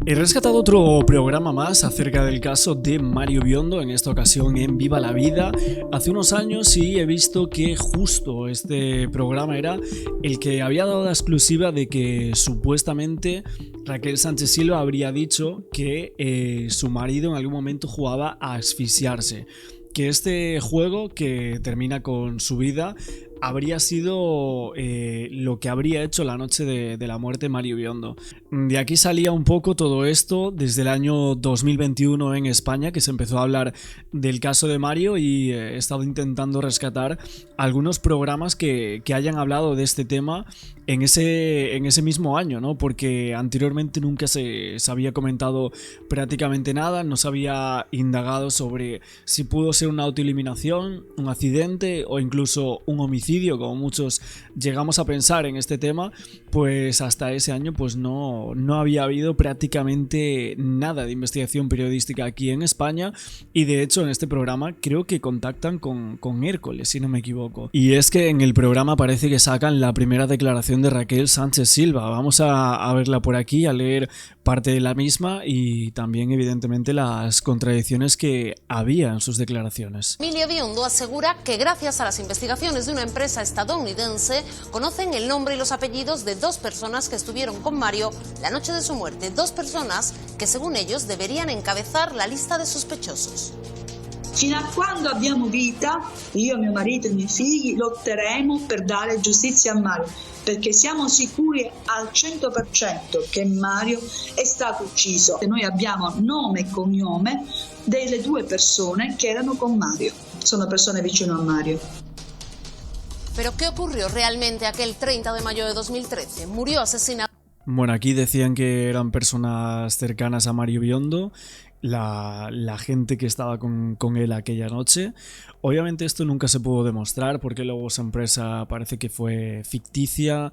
He rescatado otro programa más acerca del caso de Mario Biondo, en esta ocasión en Viva la Vida, hace unos años, y he visto que justo este programa era el que había dado la exclusiva de que supuestamente Raquel Sánchez Silva habría dicho que su marido en algún momento jugaba a asfixiarse, que este juego que termina con su vida habría sido lo que habría hecho la noche de la muerte Mario Biondo. De aquí salía un poco todo esto desde el año 2021 en España, que se empezó a hablar del caso de Mario, y he estado intentando rescatar algunos programas que hayan hablado de este tema en ese mismo año, ¿no? Porque anteriormente nunca se había comentado prácticamente nada, no se había indagado sobre si pudo ser una autoeliminación, un accidente o incluso un homicidio, como muchos llegamos a pensar en este tema. Pues hasta ese año pues no había habido prácticamente nada de investigación periodística aquí en España, y de hecho en este programa creo que contactan con Hércules, si no me equivoco, y es que en el programa parece que sacan la primera declaración de Raquel Sánchez Silva. Vamos a verla por aquí, a leer parte de la misma y también evidentemente las contradicciones que había en sus declaraciones. Mario Biondo asegura que gracias a las investigaciones de una empresa estadounidense conocen el nombre y los apellidos de dos personas que estuvieron con Mario la noche de su muerte, dos personas que según ellos deberían encabezar la lista de sospechosos. Fino a quando abbiamo vita, io, mio marito e i miei figli lotteremo per dare giustizia a Mario, perché siamo sicuri al 100% che Mario è stato ucciso. E noi abbiamo nome e cognome delle due persone che erano con Mario. Sono persone vicino a Mario. ¿Pero qué ocurrió realmente aquel 30 de mayo de 2013? Murió asesinado. Bueno, aquí decían que eran personas cercanas a Mario Biondo, la gente que estaba con él aquella noche. Obviamente esto nunca se pudo demostrar porque luego esa empresa parece que fue ficticia.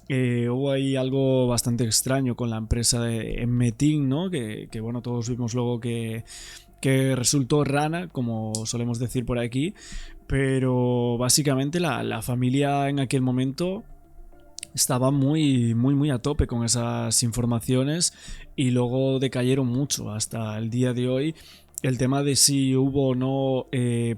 Hubo ahí algo bastante extraño con la empresa de Metin, ¿no? Que bueno, todos vimos luego que resultó rana, como solemos decir por aquí, pero básicamente la familia en aquel momento estaba muy a tope con esas informaciones y luego decayeron mucho hasta el día de hoy. El tema de si hubo o no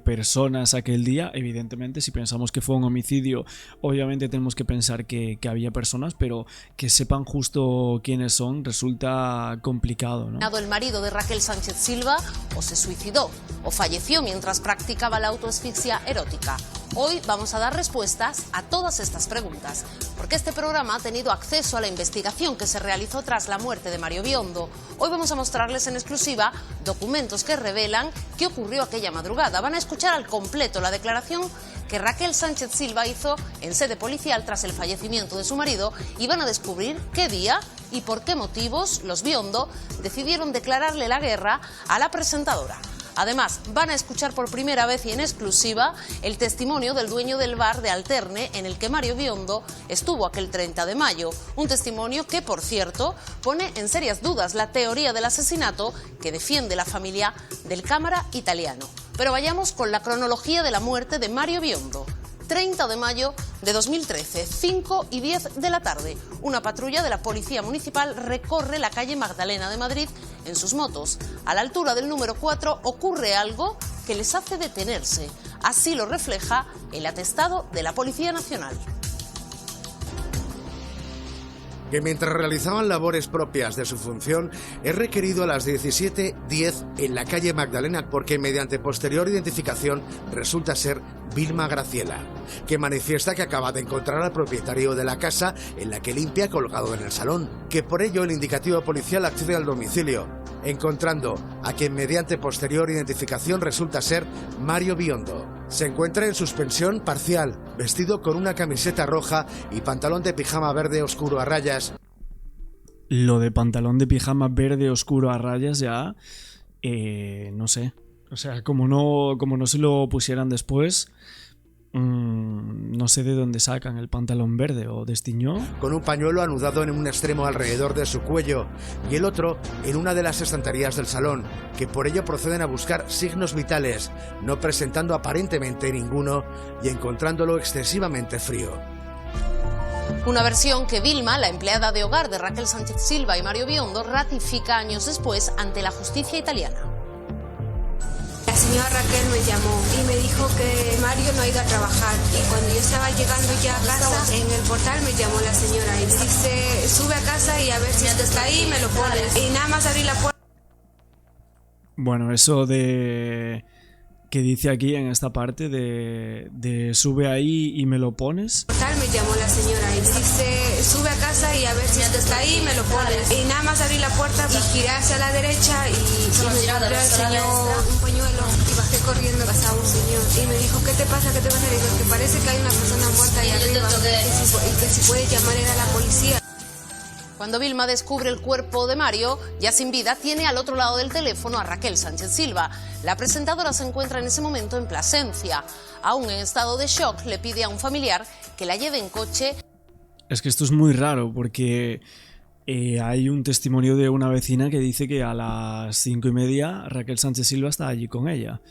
personas aquel día, evidentemente si pensamos que fue un homicidio, obviamente tenemos que pensar que había personas, pero que sepan justo quiénes son resulta complicado, ¿no? El marido de Raquel Sánchez Silva o se suicidó o falleció mientras practicaba la autoasfixia erótica. Hoy vamos a dar respuestas a todas estas preguntas, porque este programa ha tenido acceso a la investigación que se realizó tras la muerte de Mario Biondo. Hoy vamos a mostrarles en exclusiva documentos que revelan qué ocurrió aquella madrugada. Van a escuchar al completo la declaración que Raquel Sánchez Silva hizo en sede policial tras el fallecimiento de su marido, y van a descubrir qué día y por qué motivos los Biondo decidieron declararle la guerra a la presentadora. Además, van a escuchar por primera vez y en exclusiva el testimonio del dueño del bar de Alterne en el que Mario Biondo estuvo aquel 30 de mayo. Un testimonio que, por cierto, pone en serias dudas la teoría del asesinato que defiende la familia del cámara italiano. Pero vayamos con la cronología de la muerte de Mario Biondo. 30 de mayo de 2013, 5 y 10 de la tarde. Una patrulla de la Policía Municipal recorre la calle Magdalena de Madrid en sus motos. A la altura del número 4 ocurre algo que les hace detenerse. Así lo refleja el atestado de la Policía Nacional. Que mientras realizaban labores propias de su función, es requerido a las 17:10 en la calle Magdalena porque mediante posterior identificación resulta ser Vilma Graciela, que manifiesta que acaba de encontrar al propietario de la casa en la que limpia colgado en el salón, que por ello el indicativo policial accede al domicilio, encontrando a quien mediante posterior identificación resulta ser Mario Biondo. Se encuentra en suspensión parcial, vestido con una camiseta roja y pantalón de pijama verde oscuro a rayas. Lo de pantalón de pijama verde oscuro a rayas ya, no sé. O sea, como no se lo pusieran después, no sé de dónde sacan el pantalón verde, o destiñó. Con un pañuelo anudado en un extremo alrededor de su cuello y el otro en una de las estanterías del salón, que por ello proceden a buscar signos vitales, no presentando aparentemente ninguno y encontrándolo excesivamente frío. Una versión que Vilma, la empleada de hogar de Raquel Sánchez Silva y Mario Biondo, ratifica años después ante la justicia italiana. La señora Raquel me llamó y me dijo que Mario no ha ido a trabajar, y cuando yo estaba llegando ya a casa, en el portal me llamó la señora y me dice: sube a casa y a ver si está ahí, me lo pones. Y nada más abrí la puerta. Bueno, eso de que dice aquí en esta parte de sube ahí y me lo pones. Portal me llamó la señora y me dice: sube a casa y a ver si está ahí, me lo pones. Y nada más abrí la puerta y giré hacia la derecha y me encontré al señor un pañuelo y bajé corriendo. Pasaba un señor y me dijo: ¿qué te pasa? ¿Qué te pasa? Le digo: que parece que hay una persona muerta ahí arriba y que si puede llamar a la policía. Cuando Vilma descubre el cuerpo de Mario, ya sin vida, tiene al otro lado del teléfono a Raquel Sánchez Silva. La presentadora se encuentra en ese momento en Plasencia. Aún en estado de shock, le pide a un familiar que la lleve en coche. Es que esto es muy raro porque hay un testimonio de una vecina que dice que a las 5:30 Raquel Sánchez Silva está allí con ella.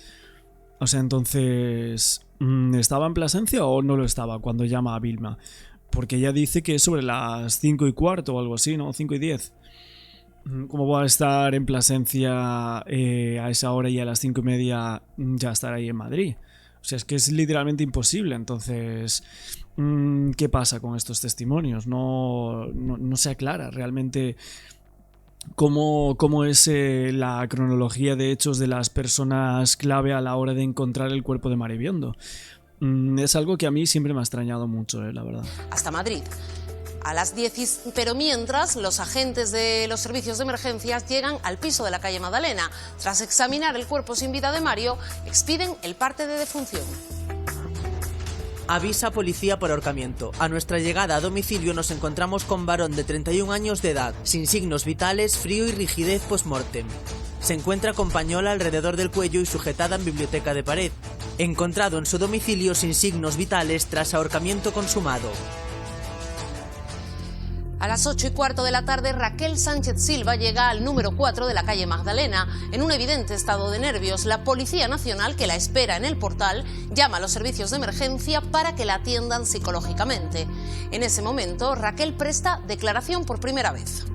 O sea, entonces, ¿estaba en Plasencia o no lo estaba cuando llama a Vilma? Porque ella dice que es sobre las 5:15 o algo así, ¿no? 5:10. ¿Cómo va a estar en Plasencia a esa hora y a las 5:30 ya estar ahí en Madrid? O sea, es que es literalmente imposible. Entonces, ¿qué pasa con estos testimonios? No se aclara realmente cómo es la cronología de hechos de las personas clave a la hora de encontrar el cuerpo de Mario Biondo. Es algo que a mí siempre me ha extrañado mucho, la verdad. Hasta Madrid. A las 10, pero mientras, los agentes de los servicios de emergencias llegan al piso de la calle Magdalena. Tras examinar el cuerpo sin vida de Mario, expiden el parte de defunción. Avisa policía por ahorcamiento. A nuestra llegada a domicilio nos encontramos con varón de 31 años de edad, sin signos vitales, frío y rigidez post-mortem. Se encuentra con pañola alrededor del cuello y sujetada en biblioteca de pared. Encontrado en su domicilio sin signos vitales tras ahorcamiento consumado. A las 8:15 de la tarde, Raquel Sánchez Silva llega al número 4 de la calle Magdalena. En un evidente estado de nervios, la Policía Nacional, que la espera en el portal, llama a los servicios de emergencia para que la atiendan psicológicamente. En ese momento, Raquel presta declaración por primera vez.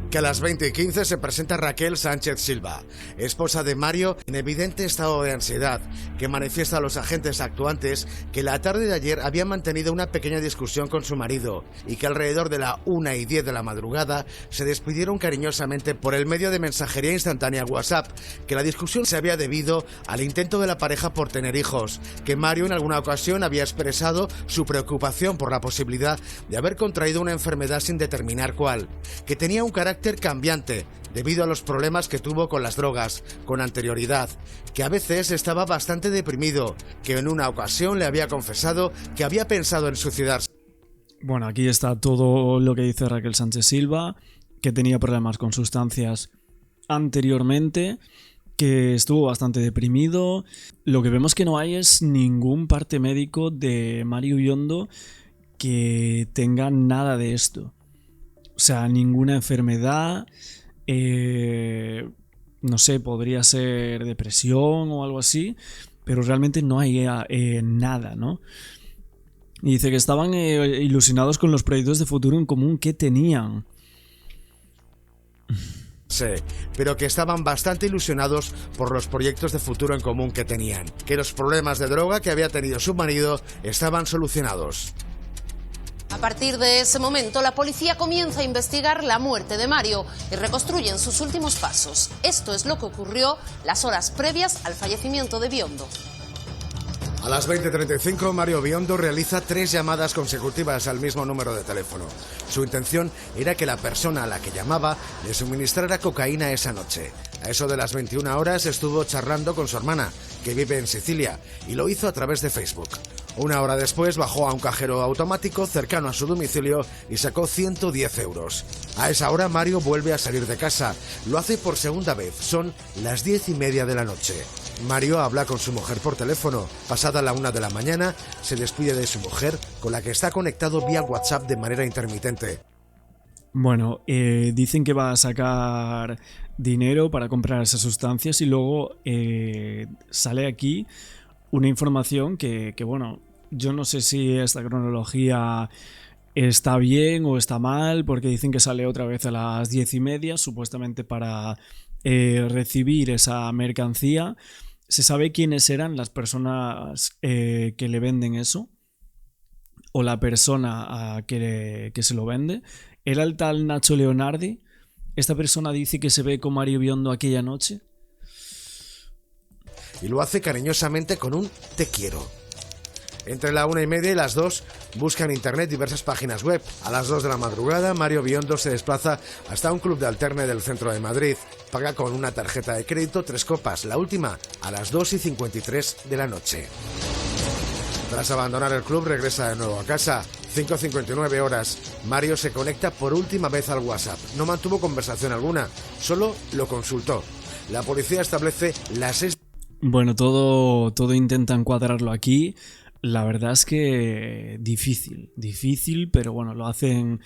Que a las 20:15 se presenta Raquel Sánchez Silva, esposa de Mario, en evidente estado de ansiedad, que manifiesta a los agentes actuantes que la tarde de ayer había mantenido una pequeña discusión con su marido y que alrededor de la 1:10 de la madrugada se despidieron cariñosamente por el medio de mensajería instantánea WhatsApp, que la discusión se había debido al intento de la pareja por tener hijos, que Mario en alguna ocasión había expresado su preocupación por la posibilidad de haber contraído una enfermedad sin determinar cuál, que tenía un carácter cambiante debido a los problemas que tuvo con las drogas con anterioridad, que a veces estaba bastante deprimido, que en una ocasión le había confesado que había pensado en suicidarse. Bueno, aquí está todo lo que dice Raquel Sánchez Silva, que tenía problemas con sustancias anteriormente, que estuvo bastante deprimido. Lo que vemos que no hay es ningún parte médico de Mario Biondo que tenga nada de esto. O sea, ninguna enfermedad, no sé, podría ser depresión o algo así, pero realmente no hay nada, ¿no? Y dice que estaban ilusionados con los proyectos de futuro en común que tenían. Sí, pero que estaban bastante ilusionados por los proyectos de futuro en común que tenían, que los problemas de droga que había tenido su marido estaban solucionados. A partir de ese momento, la policía comienza a investigar la muerte de Mario y reconstruyen sus últimos pasos. Esto es lo que ocurrió las horas previas al fallecimiento de Biondo. A las 20:35, Mario Biondo realiza 3 llamadas consecutivas al mismo número de teléfono. Su intención era que la persona a la que llamaba le suministrara cocaína esa noche. A eso de las 21 horas estuvo charlando con su hermana, que vive en Sicilia, y lo hizo a través de Facebook. Una hora después bajó a un cajero automático cercano a su domicilio y sacó 110 euros. A esa hora Mario vuelve a salir de casa. Lo hace por segunda vez. Son las 10:30 de la noche. Mario habla con su mujer por teléfono. Pasada la 1 de la mañana, se despide de su mujer, con la que está conectado vía WhatsApp de manera intermitente. Bueno, dicen que va a sacar dinero para comprar esas sustancias y luego sale aquí una información que bueno, yo no sé si esta cronología está bien o está mal, porque dicen que sale otra vez a las 10:30, supuestamente para recibir esa mercancía. ¿Se sabe quiénes eran las personas que le venden eso? ¿O la persona que se lo vende? ¿Era el tal Nacho Leonardi? ¿Esta persona dice que se ve con Mario Biondo aquella noche? Y lo hace cariñosamente con un te quiero. Entre la 1:30 y las 2 busca en internet diversas páginas web. A las 2 de la madrugada, Mario Biondo se desplaza hasta un club de alterne del centro de Madrid. Paga con una tarjeta de crédito 3 copas, la última a las 2:53 de la noche. Tras abandonar el club, regresa de nuevo a casa. 5:59 horas. Mario se conecta por última vez al WhatsApp. No mantuvo conversación alguna, solo lo consultó. La policía establece las 6... Bueno, todo intentan cuadrarlo aquí. La verdad es que difícil, pero bueno, lo hacen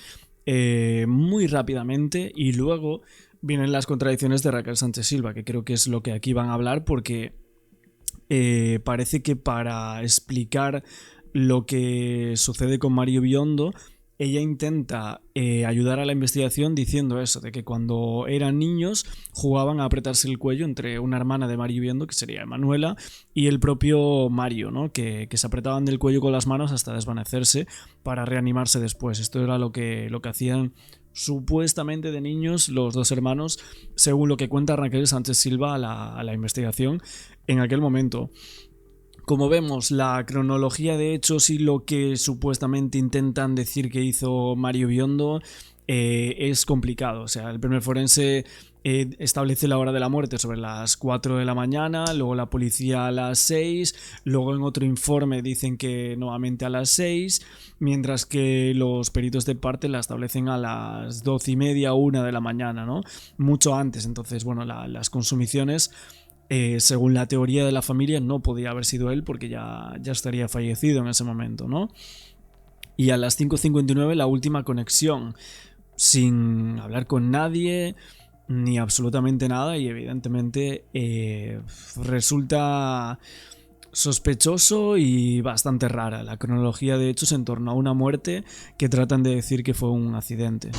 muy rápidamente. Y luego vienen las contradicciones de Raquel Sánchez Silva, que creo que es lo que aquí van a hablar, porque parece que para explicar lo que sucede con Mario Biondo, ella intenta ayudar a la investigación diciendo eso, de que cuando eran niños jugaban a apretarse el cuello entre una hermana de Mario Biondo, que sería Emanuela, y el propio Mario, ¿no? Que se apretaban del cuello con las manos hasta desvanecerse para reanimarse después. Esto era lo que hacían supuestamente de niños los dos hermanos, según lo que cuenta Raquel Sánchez Silva a la investigación en aquel momento. Como vemos, la cronología de hechos y lo que supuestamente intentan decir que hizo Mario Biondo es complicado. O sea, el primer forense establece la hora de la muerte sobre las 4 de la mañana, luego la policía a las 6, luego en otro informe dicen que nuevamente a las 6, mientras que los peritos de parte la establecen a las 12:30, 1 de la mañana, ¿no? Mucho antes. Entonces, bueno, las consumiciones... según la teoría de la familia, no podía haber sido él porque ya estaría fallecido en ese momento, ¿no? Y a las 5:59 la última conexión, sin hablar con nadie ni absolutamente nada, y evidentemente resulta sospechoso y bastante rara la cronología de hechos en torno a una muerte que tratan de decir que fue un accidente.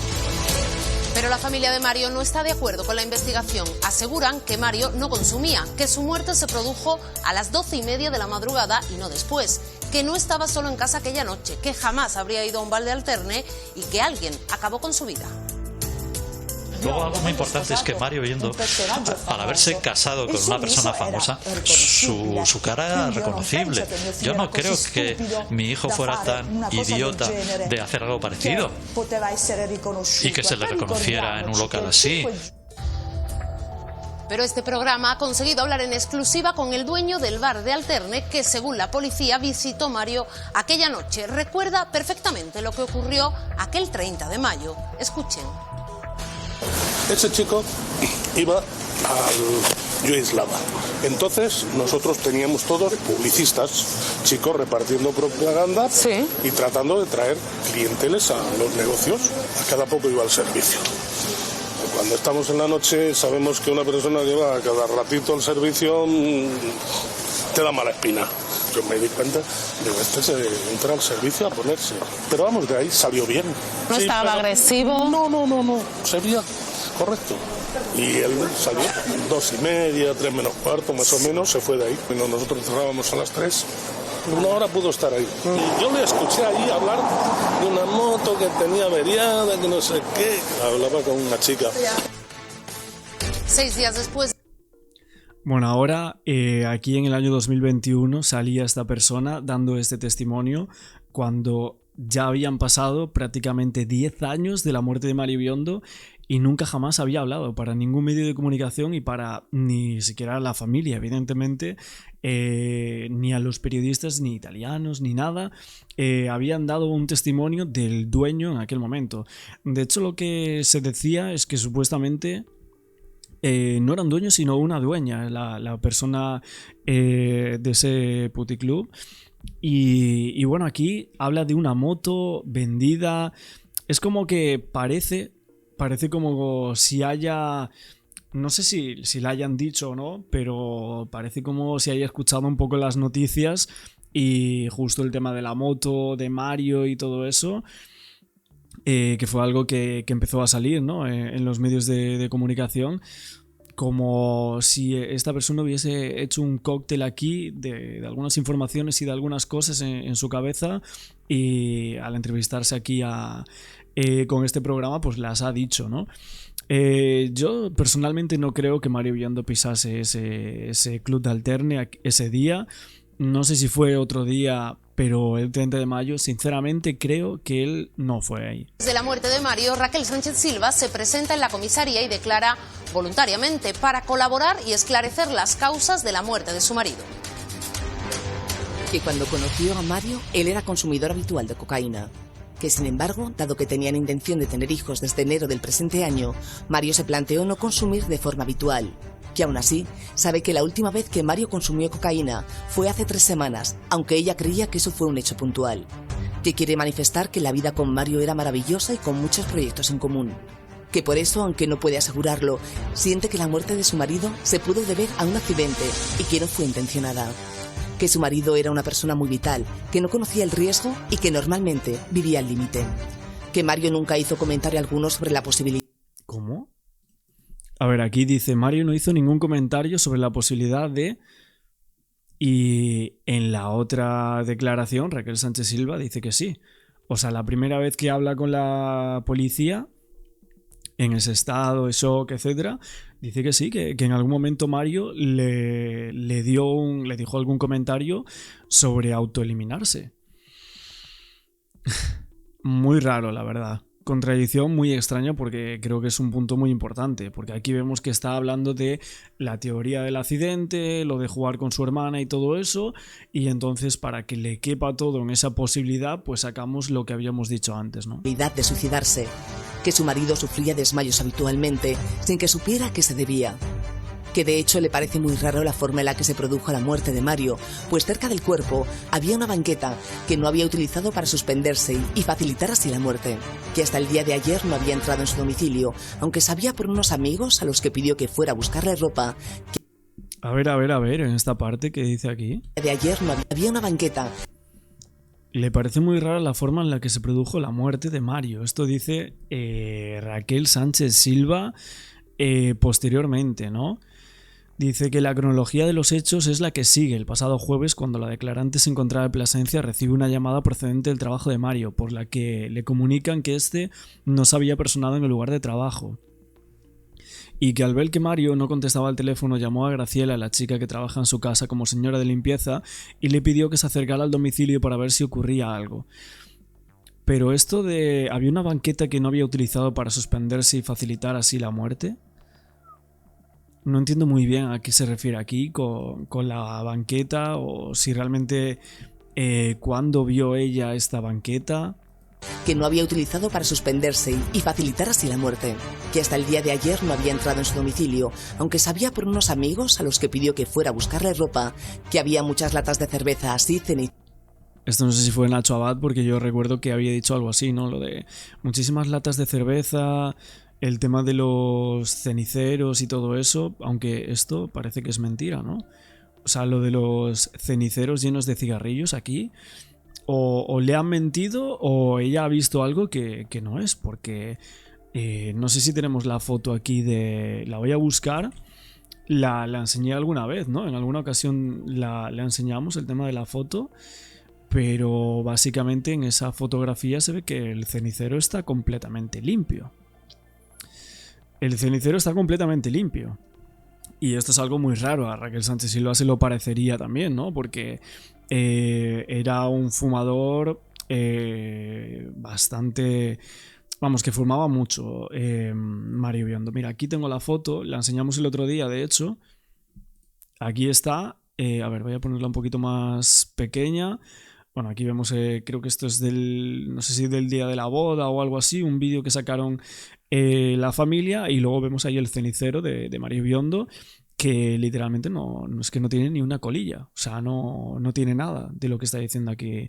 Pero la familia de Mario no está de acuerdo con la investigación. Aseguran que Mario no consumía, que su muerte se produjo a las 12:30 de la madrugada y no después, que no estaba solo en casa aquella noche, que jamás habría ido a un bar de alterne y que alguien acabó con su vida. Luego algo muy importante es que Mario Biondo, al haberse casado con una persona famosa, su cara era reconocible. Yo no creo que mi hijo fuera tan idiota de hacer algo parecido y que se le reconociera en un local así. Pero este programa ha conseguido hablar en exclusiva con el dueño del bar de alterne que, según la policía, visitó Mario aquella noche. Recuerda perfectamente lo que ocurrió aquel 30 de mayo. Escuchen. Ese chico iba al Yugoslava. Entonces nosotros teníamos todos publicistas, chicos repartiendo propaganda, ¿sí?, y tratando de traer clienteles a los negocios. A cada poco iba al servicio. Cuando estamos en la noche sabemos que una persona que va a cada ratito al servicio te da mala espina. Yo me di cuenta de que este se entra al servicio a ponerse. Pero vamos, de ahí salió bien. ¿No sí, estaba agresivo? No. Sería correcto. Y él salió 2:30, 3 menos cuarto, más o menos, se fue de ahí. Bueno, nosotros cerrábamos a las 3. Una hora pudo estar ahí. Y yo le escuché ahí hablar de una moto que tenía averiada, que no sé qué. Hablaba con una chica. 6 días después. Bueno, ahora aquí en el año 2021 salía esta persona dando este testimonio cuando ya habían pasado prácticamente 10 años de la muerte de Mario Biondo y nunca jamás había hablado para ningún medio de comunicación y para ni siquiera la familia, evidentemente, ni a los periodistas ni italianos ni nada, habían dado un testimonio del dueño en aquel momento. De hecho, lo que se decía es que supuestamente no era un dueño sino una dueña, la persona de ese puticlub. Y bueno, aquí habla de una moto vendida. Es como que parece como si haya... No sé si la hayan dicho o no, pero parece como si haya escuchado un poco las noticias y justo el tema de la moto, de Mario y todo eso, que fue algo que empezó a salir, ¿no? En los medios de comunicación, como si esta persona hubiese hecho un cóctel aquí de algunas informaciones y de algunas cosas en su cabeza, y al entrevistarse aquí con este programa pues las ha dicho, ¿no? Yo personalmente no creo que Mario Biondo pisase ese club de Alterne ese día. No sé si fue otro día, pero el 30 de mayo, sinceramente creo que él no fue ahí. Desde la muerte de Mario, Raquel Sánchez Silva se presenta en la comisaría y declara voluntariamente para colaborar y esclarecer las causas de la muerte de su marido. Que cuando conoció a Mario, él era consumidor habitual de cocaína. Que sin embargo, dado que tenían intención de tener hijos desde enero del presente año, Mario se planteó no consumir de forma habitual. Que aún así, sabe que la última vez que Mario consumió cocaína fue hace 3 semanas, aunque ella creía que eso fue un hecho puntual. Que quiere manifestar que la vida con Mario era maravillosa y con muchos proyectos en común. Que por eso, aunque no puede asegurarlo, siente que la muerte de su marido se pudo deber a un accidente y que no fue intencionada. Que su marido era una persona muy vital, que no conocía el riesgo y que normalmente vivía al límite. Que Mario nunca hizo comentario alguno sobre la posibilidad... ¿Cómo? A ver, aquí dice, Mario no hizo ningún comentario sobre la posibilidad de... Y en la otra declaración, Raquel Sánchez Silva dice que sí. O sea, la primera vez que habla con la policía, en ese estado de shock, etcétera, dice que sí, que en algún momento Mario le dijo algún comentario sobre autoeliminarse. Muy raro, la verdad. Contradicción muy extraña, porque creo que es un punto muy importante, porque aquí vemos que está hablando de la teoría del accidente, lo de jugar con su hermana y todo eso, y entonces para que le quepa todo en esa posibilidad, pues sacamos lo que habíamos dicho antes, ¿no? De suicidarse. Que su marido sufría desmayos habitualmente, sin que supiera a qué se debía. Que de hecho le parece muy raro la forma en la que se produjo la muerte de Mario, pues cerca del cuerpo había una banqueta que no había utilizado para suspenderse y facilitar así la muerte. Que hasta el día de ayer no había entrado en su domicilio, aunque sabía por unos amigos a los que pidió que fuera a buscarle ropa. A ver, en esta parte que dice aquí. De ayer no había una banqueta. Le parece muy rara la forma en la que se produjo la muerte de Mario. Esto dice Raquel Sánchez Silva posteriormente, ¿no? Dice que la cronología de los hechos es la que sigue. El pasado jueves, cuando la declarante se encontraba en Plasencia, recibe una llamada procedente del trabajo de Mario, por la que le comunican que este no se había personado en el lugar de trabajo. Y que al ver que Mario no contestaba al teléfono, llamó a Graciela, la chica que trabaja en su casa como señora de limpieza, y le pidió que se acercara al domicilio para ver si ocurría algo. Pero esto de... ¿había una banqueta que no había utilizado para suspenderse y facilitar así la muerte? No entiendo muy bien a qué se refiere aquí con la banqueta, o si realmente cuándo vio ella esta banqueta. Que no había utilizado para suspenderse y facilitar así la muerte. Que hasta el día de ayer no había entrado en su domicilio, aunque sabía por unos amigos a los que pidió que fuera a buscarle ropa, que había muchas latas de cerveza así Esto no sé si fue Nacho Abad, porque yo recuerdo que había dicho algo así, ¿no? Lo de muchísimas latas de cerveza, el tema de los ceniceros y todo eso, aunque esto parece que es mentira, ¿no? O sea, lo de los ceniceros llenos de cigarrillos aquí... O le han mentido o ella ha visto algo que no es, porque no sé si tenemos la foto aquí de... La voy a buscar. La enseñé alguna vez, ¿no? En alguna ocasión la enseñamos el tema de la foto, pero básicamente en esa fotografía se ve que el cenicero está completamente limpio. El cenicero está completamente limpio. Y esto es algo muy raro. A Raquel Sánchez Silva se lo parecería también, ¿no? Porque era un fumador bastante... Vamos, que fumaba mucho Mario Biondo. Mira, aquí tengo la foto. La enseñamos el otro día, de hecho. Aquí está. A ver, voy a ponerla un poquito más pequeña. Bueno, aquí vemos, creo que esto es del... No sé si del día de la boda o algo así. Un vídeo que sacaron la familia, y luego vemos ahí el cenicero de Mario Biondo, que literalmente no es que no tiene ni una colilla, o sea, no tiene nada de lo que está diciendo aquí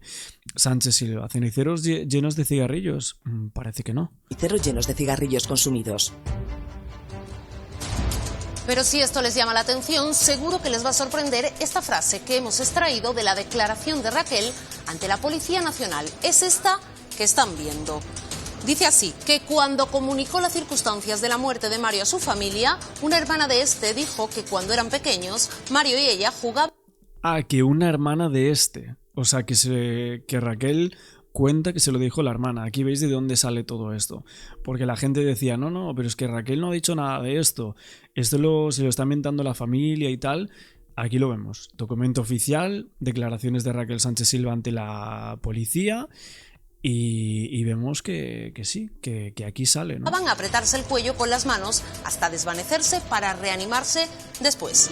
Sánchez Silva. ¿Ceniceros llenos de cigarrillos? Parece que no. Ceniceros llenos de cigarrillos consumidos. Pero si esto les llama la atención, seguro que les va a sorprender esta frase que hemos extraído de la declaración de Raquel ante la Policía Nacional. Es esta que están viendo. Dice así, que cuando comunicó las circunstancias de la muerte de Mario a su familia, una hermana de este dijo que cuando eran pequeños, Mario y ella jugaban... Ah, que una hermana de este. O sea, que Raquel cuenta que se lo dijo la hermana. Aquí veis de dónde sale todo esto. Porque la gente decía, no, pero es que Raquel no ha dicho nada de esto. Se lo está inventando la familia y tal. Aquí lo vemos. Documento oficial, declaraciones de Raquel Sánchez Silva ante la policía. Y vemos que sí, que aquí sale, ¿no? Van a apretarse el cuello con las manos hasta desvanecerse para reanimarse después.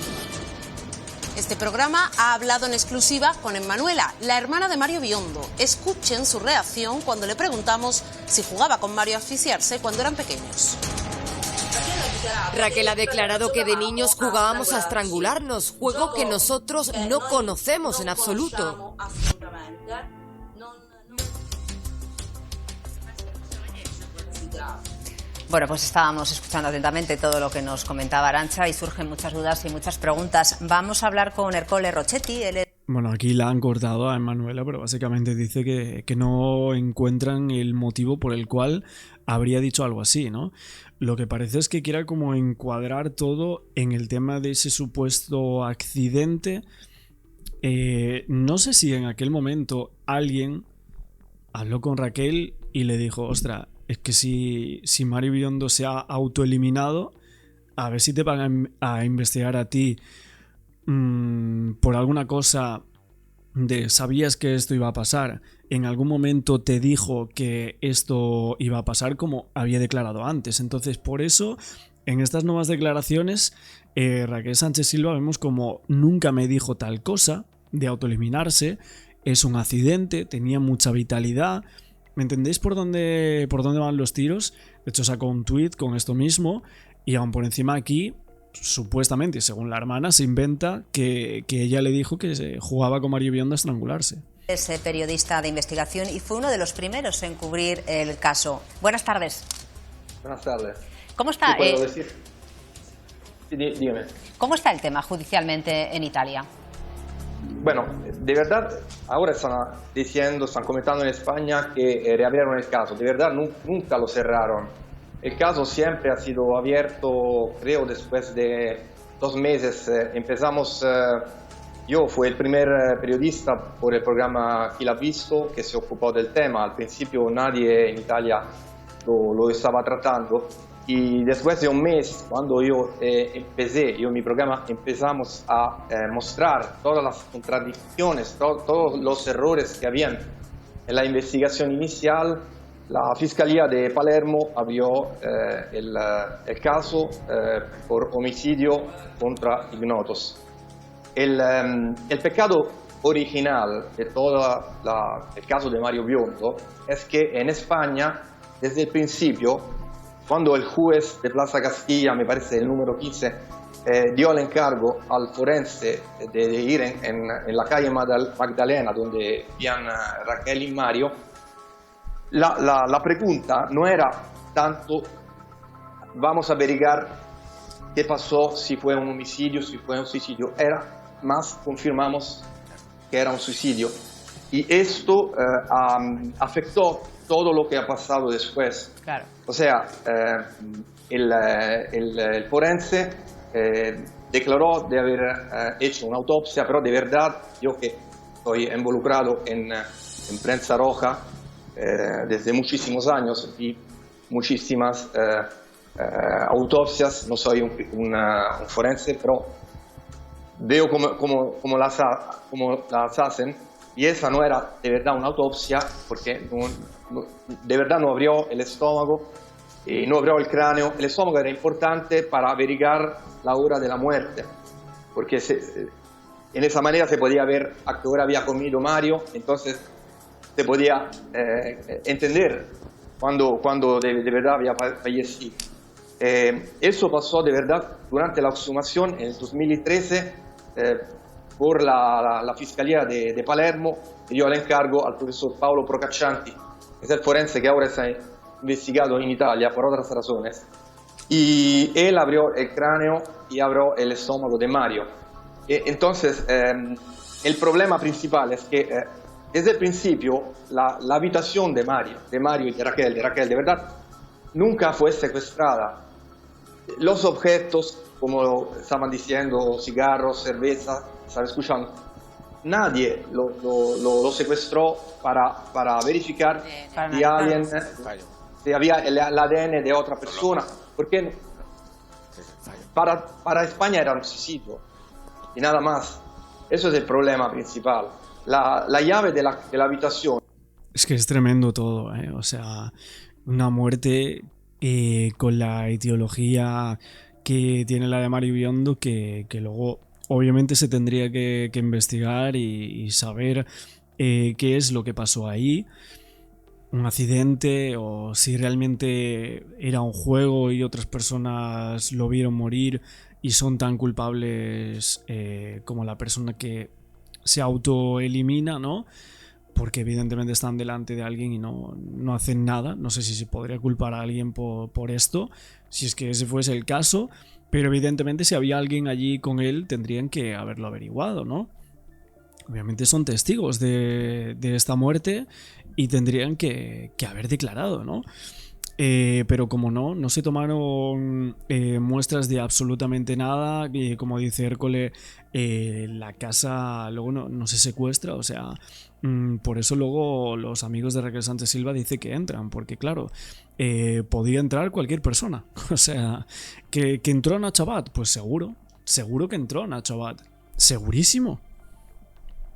Este programa ha hablado en exclusiva con Emmanuela, la hermana de Mario Biondo. Escuchen su reacción cuando le preguntamos si jugaba con Mario a asfixiarse cuando eran pequeños. Raquel ha declarado que de niños jugábamos a estrangularnos, juego que nosotros no conocemos en absoluto. Bueno, pues estábamos escuchando atentamente todo lo que nos comentaba Arantxa y surgen muchas dudas y muchas preguntas. Vamos a hablar con Ercole Rochetti. Bueno, aquí la han cortado a Emmanuela, pero básicamente dice que no encuentran el motivo por el cual habría dicho algo así, ¿no? Lo que parece es que quiera como encuadrar todo en el tema de ese supuesto accidente. No sé si en aquel momento alguien habló con Raquel y le dijo, ostras, es que si Mario Biondo se ha autoeliminado, a ver si te van a investigar a ti por alguna cosa de sabías que esto iba a pasar, en algún momento te dijo que esto iba a pasar como había declarado antes. Entonces, por eso, en estas nuevas declaraciones, Raquel Sánchez Silva vemos como nunca me dijo tal cosa de autoeliminarse, es un accidente, tenía mucha vitalidad. ¿Me entendéis por dónde van los tiros? De hecho, sacó un tuit con esto mismo y aún por encima aquí, supuestamente, según la hermana, se inventa que ella le dijo que se jugaba con Mario Biondo a estrangularse. Es periodista de investigación y fue uno de los primeros en cubrir el caso. Buenas tardes. Buenas tardes. ¿Cómo está? ¿Qué puedo decir? Dígame. ¿Cómo está el tema judicialmente en Italia? Bueno, de verdad, ahora están comentando en España que reabrieron el caso. De verdad, nunca lo cerraron. El caso siempre ha sido abierto, creo, después de 2 meses. Empezamos, yo fui el primer periodista por el programa Chi l'ha visto que se ocupó del tema. Al principio nadie en Italia lo estaba tratando. Y después de un mes, cuando yo y mi programa empezamos a mostrar todas las contradicciones, todos los errores que habían en la investigación inicial, la Fiscalía de Palermo abrió el caso por homicidio contra ignotos. El pecado original de todo el caso de Mario Biondo es que en España, desde el principio, cuando el juez de Plaza Castilla, me parece el número 15, dio el encargo al forense de ir en la calle Magdalena, donde vivían Raquel y Mario, la pregunta no era tanto vamos a averiguar qué pasó, si fue un homicidio, si fue un suicidio, era más confirmamos que era un suicidio. Y esto afectó todo lo que ha pasado después. Claro. O sea, el forense declaró de haber hecho una autopsia, pero de verdad, yo que estoy involucrado en prensa roja desde muchísimos años y muchísimas autopsias, no soy un forense, pero veo cómo las hacen. Y esa no era de verdad una autopsia, porque de verdad no abrió el estómago, no abrió el cráneo. El estómago era importante para averiguar la hora de la muerte, porque en esa manera se podía ver a qué hora había comido Mario, entonces se podía entender cuando de verdad había fallecido. Eso pasó de verdad durante la exhumación en el 2013, por la Fiscalía de Palermo, dio el encargo al profesor Paolo Procaccianti, que es el forense que ahora está investigado en Italia por otras razones. y él abrió el cráneo y abrió el estómago de Mario. Entonces, el problema principal es que desde el principio la habitación de Mario y de Raquel de verdad, nunca fue secuestrada. Los objetos, como estaban diciendo, cigarros, cerveza, estaba escuchando, nadie lo secuestró para verificar si alguien, si había el ADN de otra persona, porque para España era un suicidio y nada más. Eso es el problema principal. La llave de la habitación. Es que es tremendo todo, ¿eh? O sea, una muerte con la etiología que tiene la de Mario Biondo, que luego obviamente se tendría que investigar y saber qué es lo que pasó ahí, un accidente o si realmente era un juego y otras personas lo vieron morir y son tan culpables como la persona que se autoelimina, ¿no? Porque evidentemente están delante de alguien y no hacen nada. No sé si se podría culpar a alguien por esto, si es que ese fuese el caso, pero evidentemente si había alguien allí con él tendrían que haberlo averiguado, ¿no? Obviamente son testigos de esta muerte y tendrían que haber declarado, ¿no? Pero como no se tomaron muestras de absolutamente nada, como dice Hércole, la casa luego no se secuestra, o sea, por eso luego los amigos de Raquel Sánchez Silva dicen que entran, porque claro, podía entrar cualquier persona, o sea, que entró Nacho Abad, pues seguro que entró Nacho Abad, segurísimo.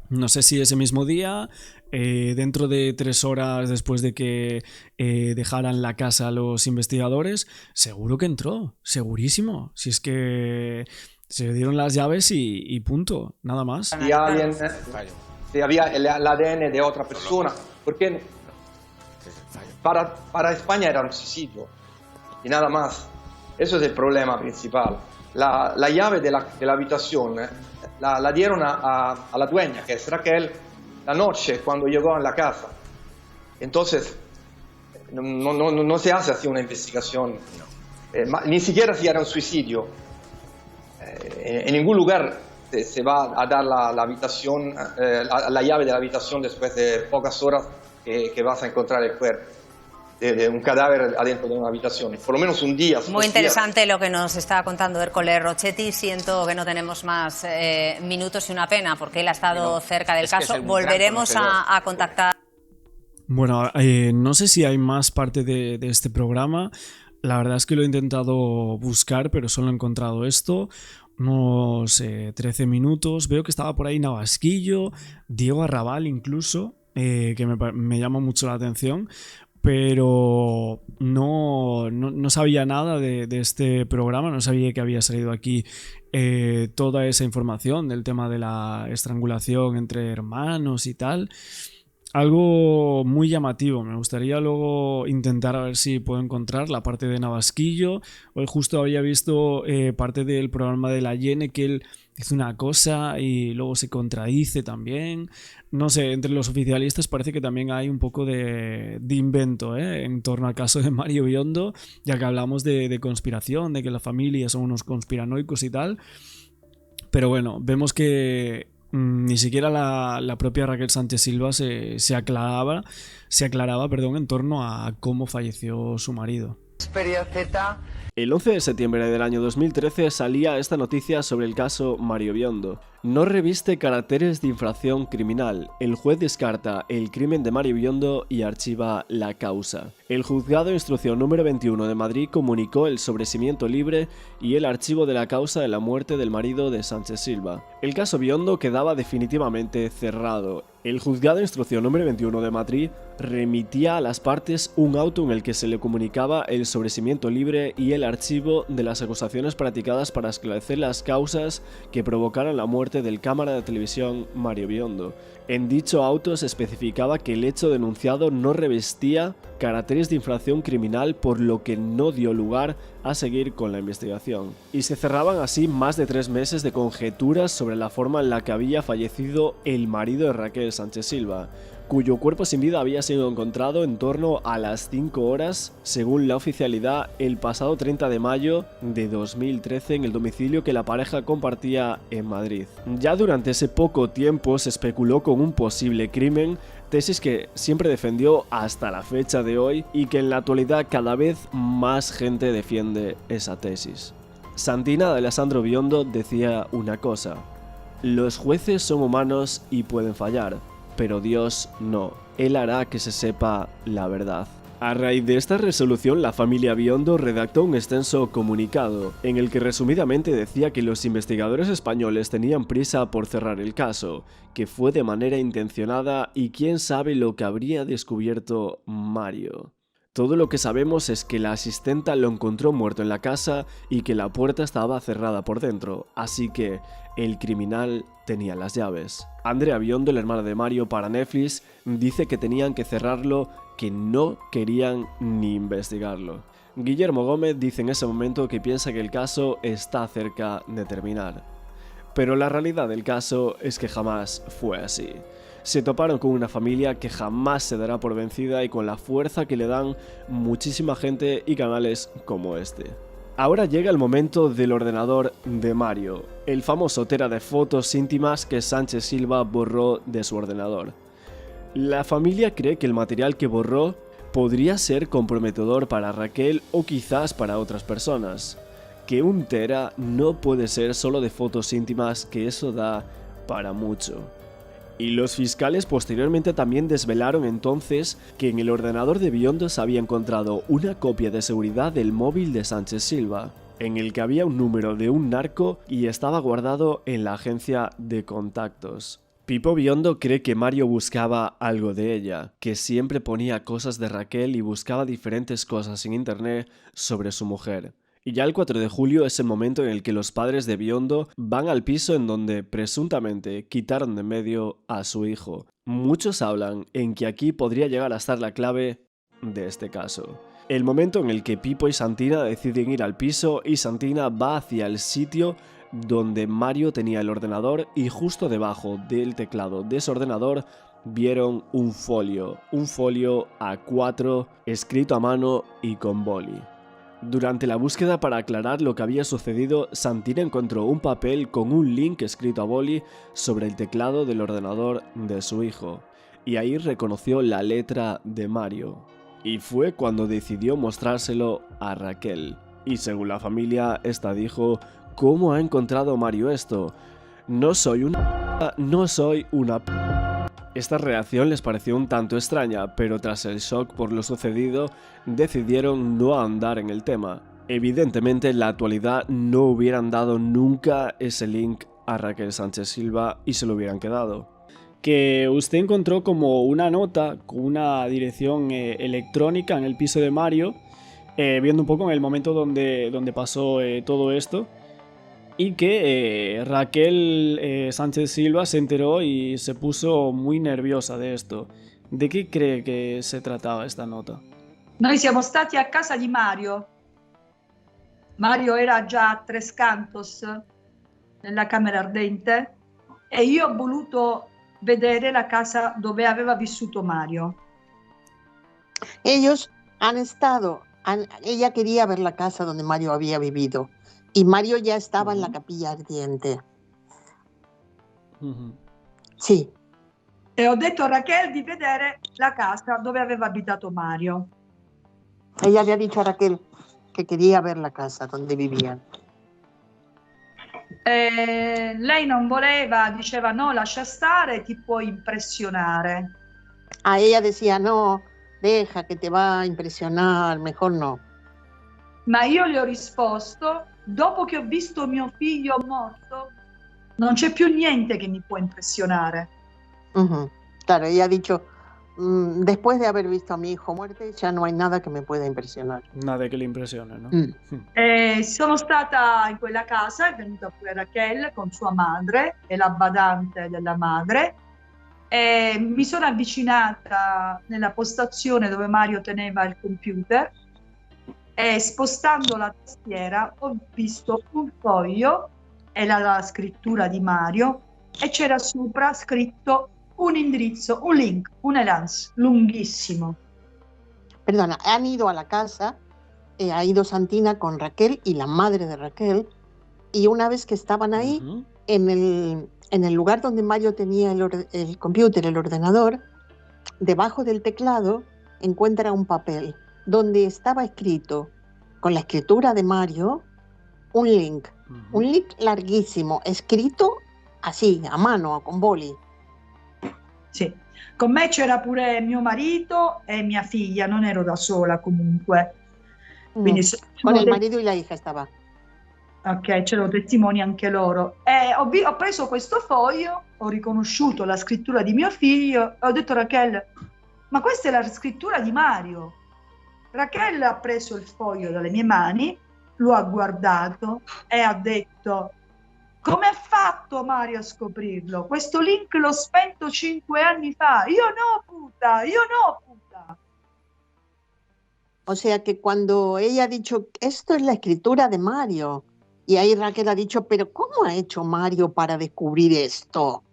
No sé si ese mismo día, dentro de 3 horas después de que dejaran la casa a los investigadores, seguro que entró, segurísimo. Si es que se dieron las llaves y punto, nada más. Si alguien, si había el ADN de otra persona, porque para España era un suicidio y nada más. Eso es el problema principal. La llave de la habitación la dieron a la dueña, que es Raquel, la noche cuando llegó a la casa. Entonces, no se hace así una investigación, ni siquiera si era un suicidio. En ningún lugar se va a dar la habitación, la llave de la habitación después de pocas horas que vas a encontrar el cuerpo de un cadáver adentro de una habitación, por lo menos un día. Muy interesante lo que nos está contando Hércole Rochetti. Siento que no tenemos más minutos y una pena, porque él ha estado cerca del caso. Volveremos a contactar. Bueno, no sé si hay más parte de este programa. La verdad es que lo he intentado buscar, pero solo he encontrado esto. Unos 13 minutos. Veo que estaba por ahí Navasquillo, Diego Arrabal incluso, que me llama mucho la atención. Pero no sabía nada de este programa, no sabía que había salido aquí toda esa información del tema de la estrangulación entre hermanos y tal. Algo muy llamativo. Me gustaría luego intentar a ver si puedo encontrar la parte de Navasquillo. Hoy justo había visto parte del programa de la Yene, que él dice una cosa y luego se contradice también. No sé, entre los oficialistas parece que también hay un poco de invento en torno al caso de Mario Biondo, ya que hablamos de conspiración, de que la familia son unos conspiranoicos y tal. Pero bueno, vemos que ni siquiera la propia Raquel Sánchez Silva se aclaraba en torno a cómo falleció su marido. El 11 de septiembre del año 2013 salía esta noticia sobre el caso Mario Biondo. No reviste caracteres de infracción criminal. El juez descarta el crimen de Mario Biondo y archiva la causa. El Juzgado de Instrucción número 21 de Madrid comunicó el sobreseimiento libre y el archivo de la causa de la muerte del marido de Sánchez Silva. El caso Biondo quedaba definitivamente cerrado. El Juzgado de Instrucción número 21 de Madrid remitía a las partes un auto en el que se le comunicaba el sobreseimiento libre y el archivo de las acusaciones practicadas para esclarecer las causas que provocaron la muerte del cámara de televisión Mario Biondo. En dicho auto se especificaba que el hecho denunciado no revestía caracteres de infracción criminal, por lo que no dio lugar a seguir con la investigación. Y se cerraban así más de 3 meses de conjeturas sobre la forma en la que había fallecido el marido de Raquel Sánchez Silva. cuyo cuerpo sin vida había sido encontrado en torno a las 5 horas, según la oficialidad, el pasado 30 de mayo de 2013 en el domicilio que la pareja compartía en Madrid. Ya durante ese poco tiempo se especuló con un posible crimen, tesis que siempre defendió hasta la fecha de hoy y que en la actualidad cada vez más gente defiende esa tesis. Santina de Alessandro Biondo decía una cosa: los jueces son humanos y pueden fallar, pero Dios no. Él hará que se sepa la verdad. A raíz de esta resolución, la familia Biondo redactó un extenso comunicado, en el que resumidamente decía que los investigadores españoles tenían prisa por cerrar el caso, que fue de manera intencionada y quién sabe lo que habría descubierto Mario. Todo lo que sabemos es que la asistenta lo encontró muerto en la casa y que la puerta estaba cerrada por dentro, así que el criminal tenía las llaves. Andrea Biondo, la hermana de Mario, para Netflix, dice que tenían que cerrarlo, que no querían ni investigarlo. Guillermo Gómez dice en ese momento que piensa que el caso está cerca de terminar. Pero la realidad del caso es que jamás fue así. Se toparon con una familia que jamás se dará por vencida y con la fuerza que le dan muchísima gente y canales como este. Ahora llega el momento del ordenador de Mario, el famoso tera de fotos íntimas que Sánchez Silva borró de su ordenador. La familia cree que el material que borró podría ser comprometedor para Raquel o quizás para otras personas. Que un tera no puede ser solo de fotos íntimas, que eso da para mucho. Y los fiscales posteriormente también desvelaron entonces que en el ordenador de Biondo se había encontrado una copia de seguridad del móvil de Sánchez Silva, en el que había un número de un narco y estaba guardado en la agencia de contactos. Pipo Biondo cree que Mario buscaba algo de ella, que siempre ponía cosas de Raquel y buscaba diferentes cosas en internet sobre su mujer. Y ya el 4 de julio es el momento en el que los padres de Biondo van al piso en donde presuntamente quitaron de medio a su hijo. Muchos hablan en que aquí podría llegar a estar la clave de este caso. El momento en el que Pipo y Santina deciden ir al piso y Santina va hacia el sitio donde Mario tenía el ordenador y justo debajo del teclado de ese ordenador vieron un folio A4 escrito a mano y con boli. Durante la búsqueda para aclarar lo que había sucedido, Santina encontró un papel con un link escrito a boli sobre el teclado del ordenador de su hijo, y ahí reconoció la letra de Mario. Y fue cuando decidió mostrárselo a Raquel. Y según la familia, esta dijo: ¿cómo ha encontrado Mario esto? No soy una... Esta reacción les pareció un tanto extraña, pero tras el shock por lo sucedido, decidieron no ahondar en el tema. Evidentemente, en la actualidad no hubieran dado nunca ese link a Raquel Sánchez Silva y se lo hubieran quedado. Que usted encontró como una nota con una dirección electrónica en el piso de Mario, viendo un poco en el momento donde pasó todo esto. Y que Raquel Sánchez Silva se enteró y se puso muy nerviosa de esto. ¿De qué cree que se trataba esta nota? Noi siamo stati a casa di Mario. Mario era già a Tres Cantos, nella camera ardente, e io ho voluto vedere la casa dove aveva vissuto Mario. Ellos han estado, ella quería ver la casa donde Mario había vivido. Y Mario ya estaba en la capilla ardiente. Sì. E ho detto a Raquel di vedere la casa dove aveva abitato Mario. Ella le ha dicho a Raquel que quería ver la casa donde vivían. Lei non voleva, diceva no, lascia stare, ti può impressionare. A ella decía no, deja que te va a impresionar, mejor no. Ma io le ho risposto: dopo che ho visto mio figlio morto, non c'è più niente che mi può impresionare. Claro, ella ha dicho, después de haber visto a mi hijo muerto, ya no hay nada que me pueda impresionar. Nada che le impressione, no? Sono stata in quella casa, è venuta pure Raquel con sua madre e la badante della madre. Mi sono avvicinata nella postazione dove Mario teneva il computer. E spostando la tastiera ho visto un foglio e la scrittura di Mario e c'era sopra scritto un indirizzo, un link, un elance lunghissimo. Perdona, han ido a la casa, ha ido Santina con Raquel y la madre de Raquel, y una vez que estaban ahí, en el lugar donde Mario tenía el computer, el ordenador, debajo del teclado encuentra un papel donde estaba escrito, con la escritura de Mario, un link larghissimo, escrito así, a mano, con boli. Sì, con me c'era pure mio marito e mia figlia, non ero da sola comunque. Quindi con il marito e la hija stava. Ok, ce lo testimoni anche loro. Ho preso questo foglio, ho riconosciuto la scrittura di mio figlio e ho detto a Raquel, ma questa è la scrittura di Mario. Raquel ha preso il foglio dalle mie mani, lo ha guardato e ha detto, come ha fatto Mario a scoprirlo? Questo link l'ho spento 5 anni fa. Io no, puta. O sea que cuando ella ha dicho, esto es la escritura de Mario, y ahí Raquel ha dicho, pero ¿cómo ha hecho Mario para descubrir esto?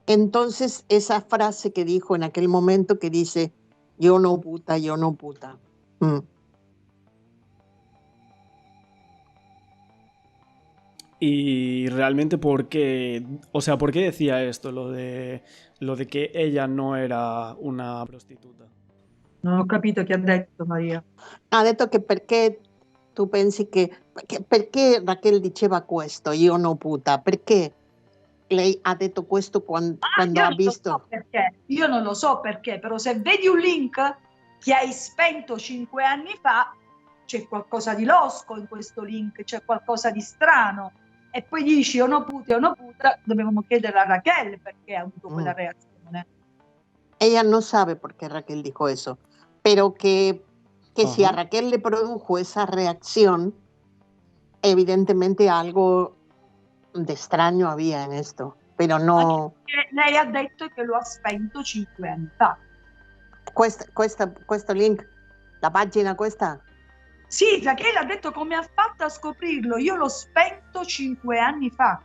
Entonces esa frase que dijo en aquel momento que dice, yo no puta. Y realmente, ¿por qué? O sea, ¿por qué decía esto? Lo de que ella no era una prostituta. Non ho capito che ha detto Maria. Ha detto che perché tu pensi perché Raquel diceva questo, io no puta, perché lei ha detto questo quando ha visto? Io non lo so perché, però se vedi un link che hai spento 5 anni fa, c'è qualcosa di losco in questo link, c'è qualcosa di strano. E poi dici o no puta, dobbiamo chiedere a Raquel perché ha avuto quella reazione. Ella no sabe por qué Raquel dijo eso, pero que si a Raquel le produjo esa reacción, evidentemente algo de extraño había en esto, pero no... Lei ha detto che lo ha spento 5 anni fa. Questo link, la pagina questa? Sì, Raquel ha detto come ha fatto a scoprirlo, io l'ho spento 5 anni fa.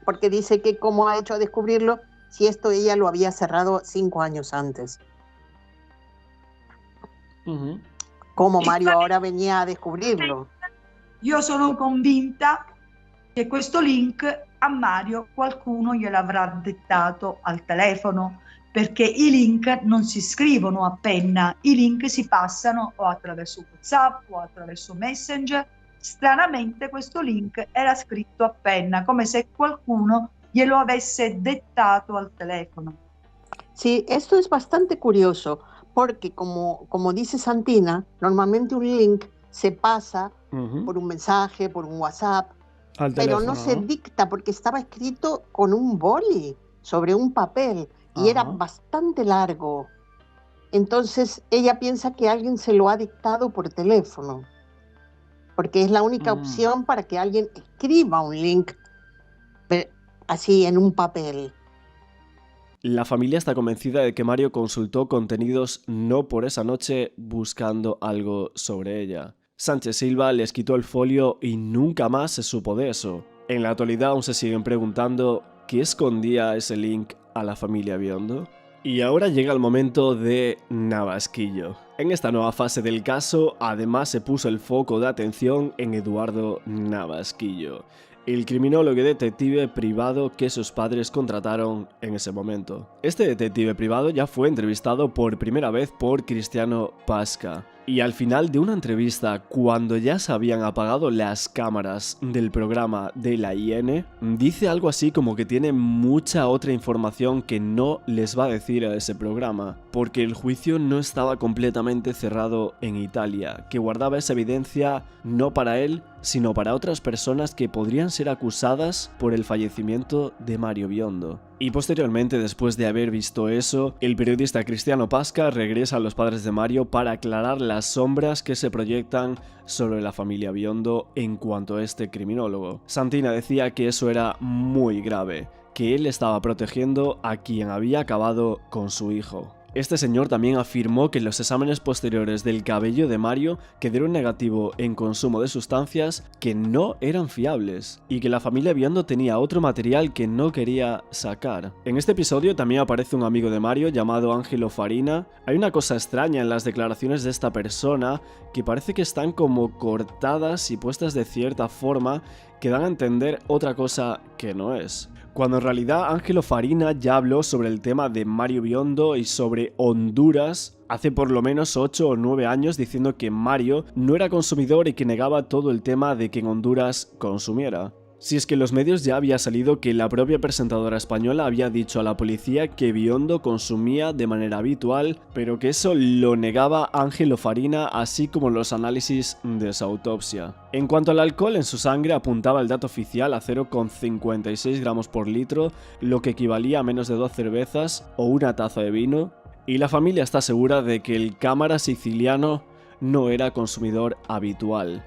Porque dice que cómo ha hecho a descubrirlo si esto ella lo había cerrado 5 años antes. Como Mario ahora venía a descubrirlo. Io sono convinta che questo link a Mario qualcuno gliel'avrà dettato al telefono, perché i link non si scrivono a penna, i link si passano o attraverso WhatsApp o attraverso Messenger. Stranamente questo link era scritto a penna, come se qualcuno glielo avesse dettato al teléfono. Sí, esto es bastante curioso, porque como dice Santina, normalmente un link se pasa por un mensaje, por un WhatsApp, al pero teléfono, no se dicta porque estaba escrito con un boli sobre un papel y era bastante largo. Entonces ella piensa que alguien se lo ha dictado por teléfono, porque es la única opción para que alguien escriba un link así en un papel. La familia está convencida de que Mario consultó contenidos no por esa noche buscando algo sobre ella. Sánchez Silva les quitó el folio y nunca más se supo de eso. En la actualidad aún se siguen preguntando qué escondía ese link a la familia Biondo. Y ahora llega el momento de Navasquillo. En esta nueva fase del caso, además se puso el foco de atención en Eduardo Navasquillo, el criminólogo y detective privado que sus padres contrataron en ese momento. Este detective privado ya fue entrevistado por primera vez por Cristiano Pasca. Y al final de una entrevista, cuando ya se habían apagado las cámaras del programa de la IN, dice algo así como que tiene mucha otra información que no les va a decir a ese programa, porque el juicio no estaba completamente cerrado en Italia, que guardaba esa evidencia no para él, sino para otras personas que podrían ser acusadas por el fallecimiento de Mario Biondo. Y posteriormente, después de haber visto eso, el periodista Cristiano Pasca regresa a los padres de Mario para aclarar las sombras que se proyectan sobre la familia Biondo en cuanto a este criminólogo. Santina decía que eso era muy grave, que él estaba protegiendo a quien había acabado con su hijo. Este señor también afirmó que los exámenes posteriores del cabello de Mario que dieron negativo en consumo de sustancias que no eran fiables y que la familia Biondo tenía otro material que no quería sacar. En este episodio también aparece un amigo de Mario llamado Angelo Farina. Hay una cosa extraña en las declaraciones de esta persona que parece que están como cortadas y puestas de cierta forma que dan a entender otra cosa que no es. Cuando en realidad Angelo Farina ya habló sobre el tema de Mario Biondo y sobre Honduras hace por lo menos 8 o 9 años, diciendo que Mario no era consumidor y que negaba todo el tema de que en Honduras consumiera. Si es que en los medios ya había salido que la propia presentadora española había dicho a la policía que Biondo consumía de manera habitual, pero que eso lo negaba Angelo Farina, así como los análisis de su autopsia. En cuanto al alcohol en su sangre, apuntaba el dato oficial a 0,56 gramos por litro, lo que equivalía a menos de 2 cervezas o una taza de vino, y la familia está segura de que el cámara siciliano no era consumidor habitual.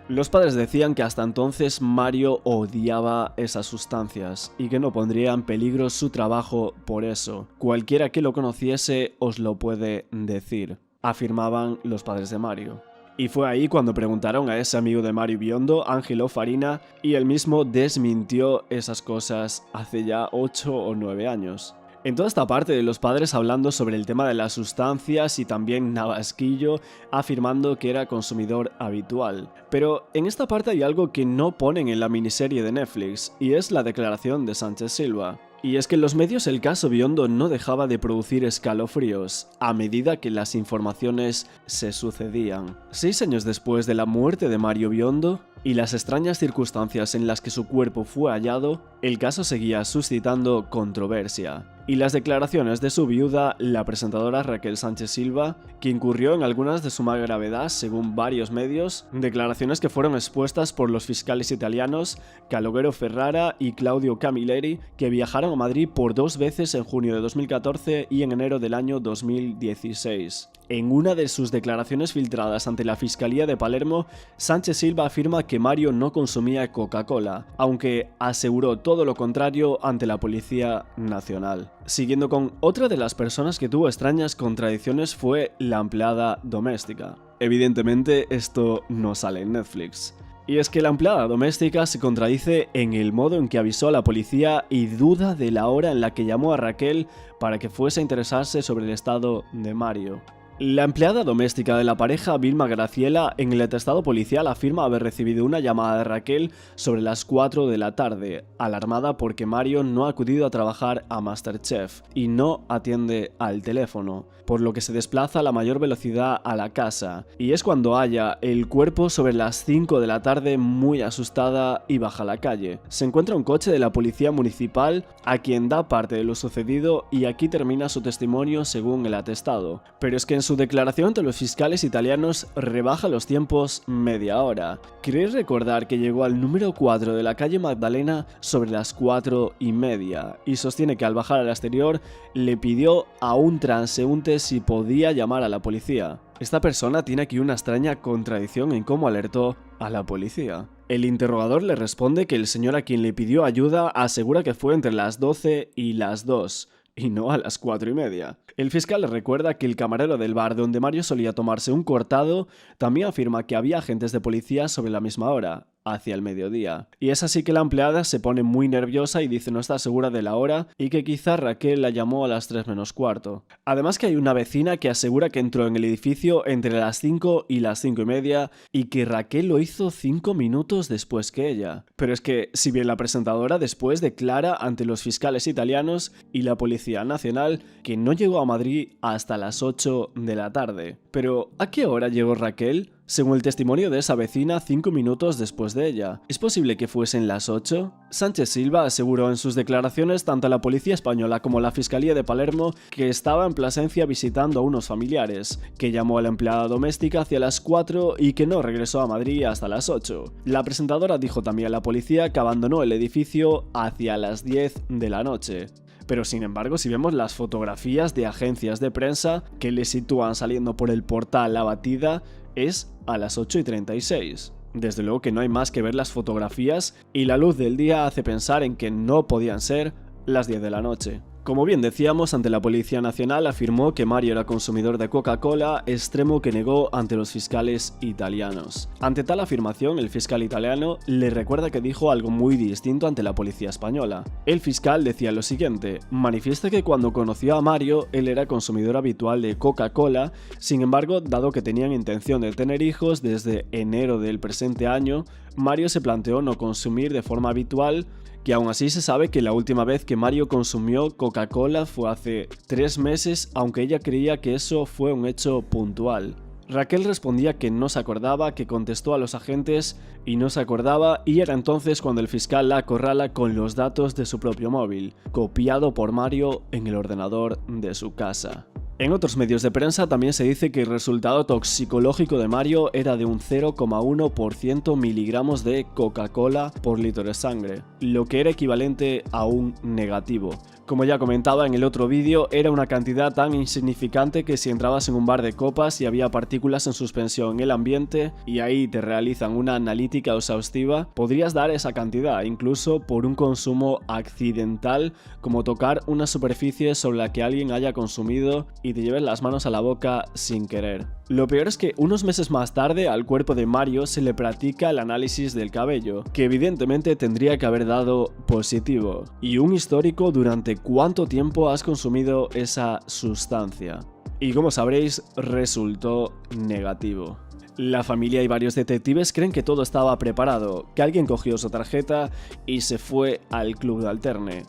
Los padres decían que hasta entonces Mario odiaba esas sustancias y que no pondría en peligro su trabajo por eso. Cualquiera que lo conociese os lo puede decir, afirmaban los padres de Mario. Y fue ahí cuando preguntaron a ese amigo de Mario Biondo, Angelo Farina, y él mismo desmintió esas cosas hace ya 8 o 9 años. En toda esta parte de los padres hablando sobre el tema de las sustancias y también Navasquillo afirmando que era consumidor habitual. Pero en esta parte hay algo que no ponen en la miniserie de Netflix, y es la declaración de Sánchez Silva. Y es que en los medios el caso Biondo no dejaba de producir escalofríos a medida que las informaciones se sucedían. 6 años después de la muerte de Mario Biondo y las extrañas circunstancias en las que su cuerpo fue hallado, el caso seguía suscitando controversia. Y las declaraciones de su viuda, la presentadora Raquel Sánchez Silva, que incurrió en algunas de suma gravedad según varios medios, declaraciones que fueron expuestas por los fiscales italianos Calogero Ferrara y Claudio Camilleri, que viajaron a Madrid por 2 veces en junio de 2014 y en enero del año 2016. En una de sus declaraciones filtradas ante la Fiscalía de Palermo, Sánchez Silva afirma que Mario no consumía Coca-Cola, aunque aseguró todo lo contrario ante la Policía Nacional. Siguiendo con otra de las personas que tuvo extrañas contradicciones fue la empleada doméstica. Evidentemente esto no sale en Netflix. Y es que la empleada doméstica se contradice en el modo en que avisó a la policía y duda de la hora en la que llamó a Raquel para que fuese a interesarse sobre el estado de Mario. La empleada doméstica de la pareja, Vilma Graciela, en el atestado policial afirma haber recibido una llamada de Raquel sobre las 4 de la tarde, alarmada porque Mario no ha acudido a trabajar a MasterChef y no atiende al teléfono, por lo que se desplaza a la mayor velocidad a la casa, y es cuando halla el cuerpo sobre las 5 de la tarde muy asustada y baja a la calle. Se encuentra un coche de la policía municipal a quien da parte de lo sucedido y aquí termina su testimonio según el atestado, pero es que en su declaración ante los fiscales italianos rebaja los tiempos media hora. ¿Queréis recordar que llegó al número 4 de la calle Magdalena sobre las 4:30 y sostiene que al bajar al exterior le pidió a un transeúnte si podía llamar a la policía? Esta persona tiene aquí una extraña contradicción en cómo alertó a la policía. El interrogador le responde que el señor a quien le pidió ayuda asegura que fue entre las 12 y las 2. Y no a las 4:30. El fiscal le recuerda que el camarero del bar donde Mario solía tomarse un cortado también afirma que había agentes de policía sobre la misma hora, hacia el mediodía. Y es así que la empleada se pone muy nerviosa y dice no estar segura de la hora y que quizá Raquel la llamó a las 3 menos cuarto. Además que hay una vecina que asegura que entró en el edificio entre las 5 y las 5:30 y que Raquel lo hizo 5 minutos después que ella. Pero es que si bien la presentadora después declara ante los fiscales italianos y la Policía Nacional que no llegó a Madrid hasta las 8 de la tarde. Pero ¿a qué hora llegó Raquel? Según el testimonio de esa vecina, 5 minutos después de ella. ¿Es posible que fuesen las 8? Sánchez Silva aseguró en sus declaraciones tanto a la policía española como a la Fiscalía de Palermo que estaba en Plasencia visitando a unos familiares, que llamó a la empleada doméstica hacia las 4 y que no regresó a Madrid hasta las 8. La presentadora dijo también a la policía que abandonó el edificio hacia las 10 de la noche. Pero sin embargo, si vemos las fotografías de agencias de prensa que le sitúan saliendo por el portal La Batida, es a las 8:36. Desde luego que no hay más que ver las fotografías y la luz del día hace pensar en que no podían ser las 10 de la noche. Como bien decíamos, ante la Policía Nacional afirmó que Mario era consumidor de Coca-Cola, extremo que negó ante los fiscales italianos. Ante tal afirmación, el fiscal italiano le recuerda que dijo algo muy distinto ante la policía española. El fiscal decía lo siguiente: manifiesta que cuando conoció a Mario, él era consumidor habitual de Coca-Cola, sin embargo, dado que tenían intención de tener hijos desde enero del presente año, Mario se planteó no consumir de forma habitual, que aún así se sabe que la última vez que Mario consumió Coca-Cola fue hace 3 meses, aunque ella creía que eso fue un hecho puntual. Raquel respondía que no se acordaba, que contestó a los agentes y no se acordaba, y era entonces cuando el fiscal la acorrala con los datos de su propio móvil, copiado por Mario en el ordenador de su casa. En otros medios de prensa también se dice que el resultado toxicológico de Mario era de un 0,1% miligramos de Coca-Cola por litro de sangre, lo que era equivalente a un negativo. Como ya comentaba en el otro vídeo, era una cantidad tan insignificante que si entrabas en un bar de copas y había partículas en suspensión en el ambiente y ahí te realizan una analítica exhaustiva, podrías dar esa cantidad, incluso por un consumo accidental, como tocar una superficie sobre la que alguien haya consumido y te lleves las manos a la boca sin querer. Lo peor es que unos meses más tarde al cuerpo de Mario se le practica el análisis del cabello, que evidentemente tendría que haber dado positivo, y un histórico durante cuánto tiempo has consumido esa sustancia. Y como sabréis, resultó negativo. La familia y varios detectives creen que todo estaba preparado, que alguien cogió su tarjeta y se fue al club de alterne,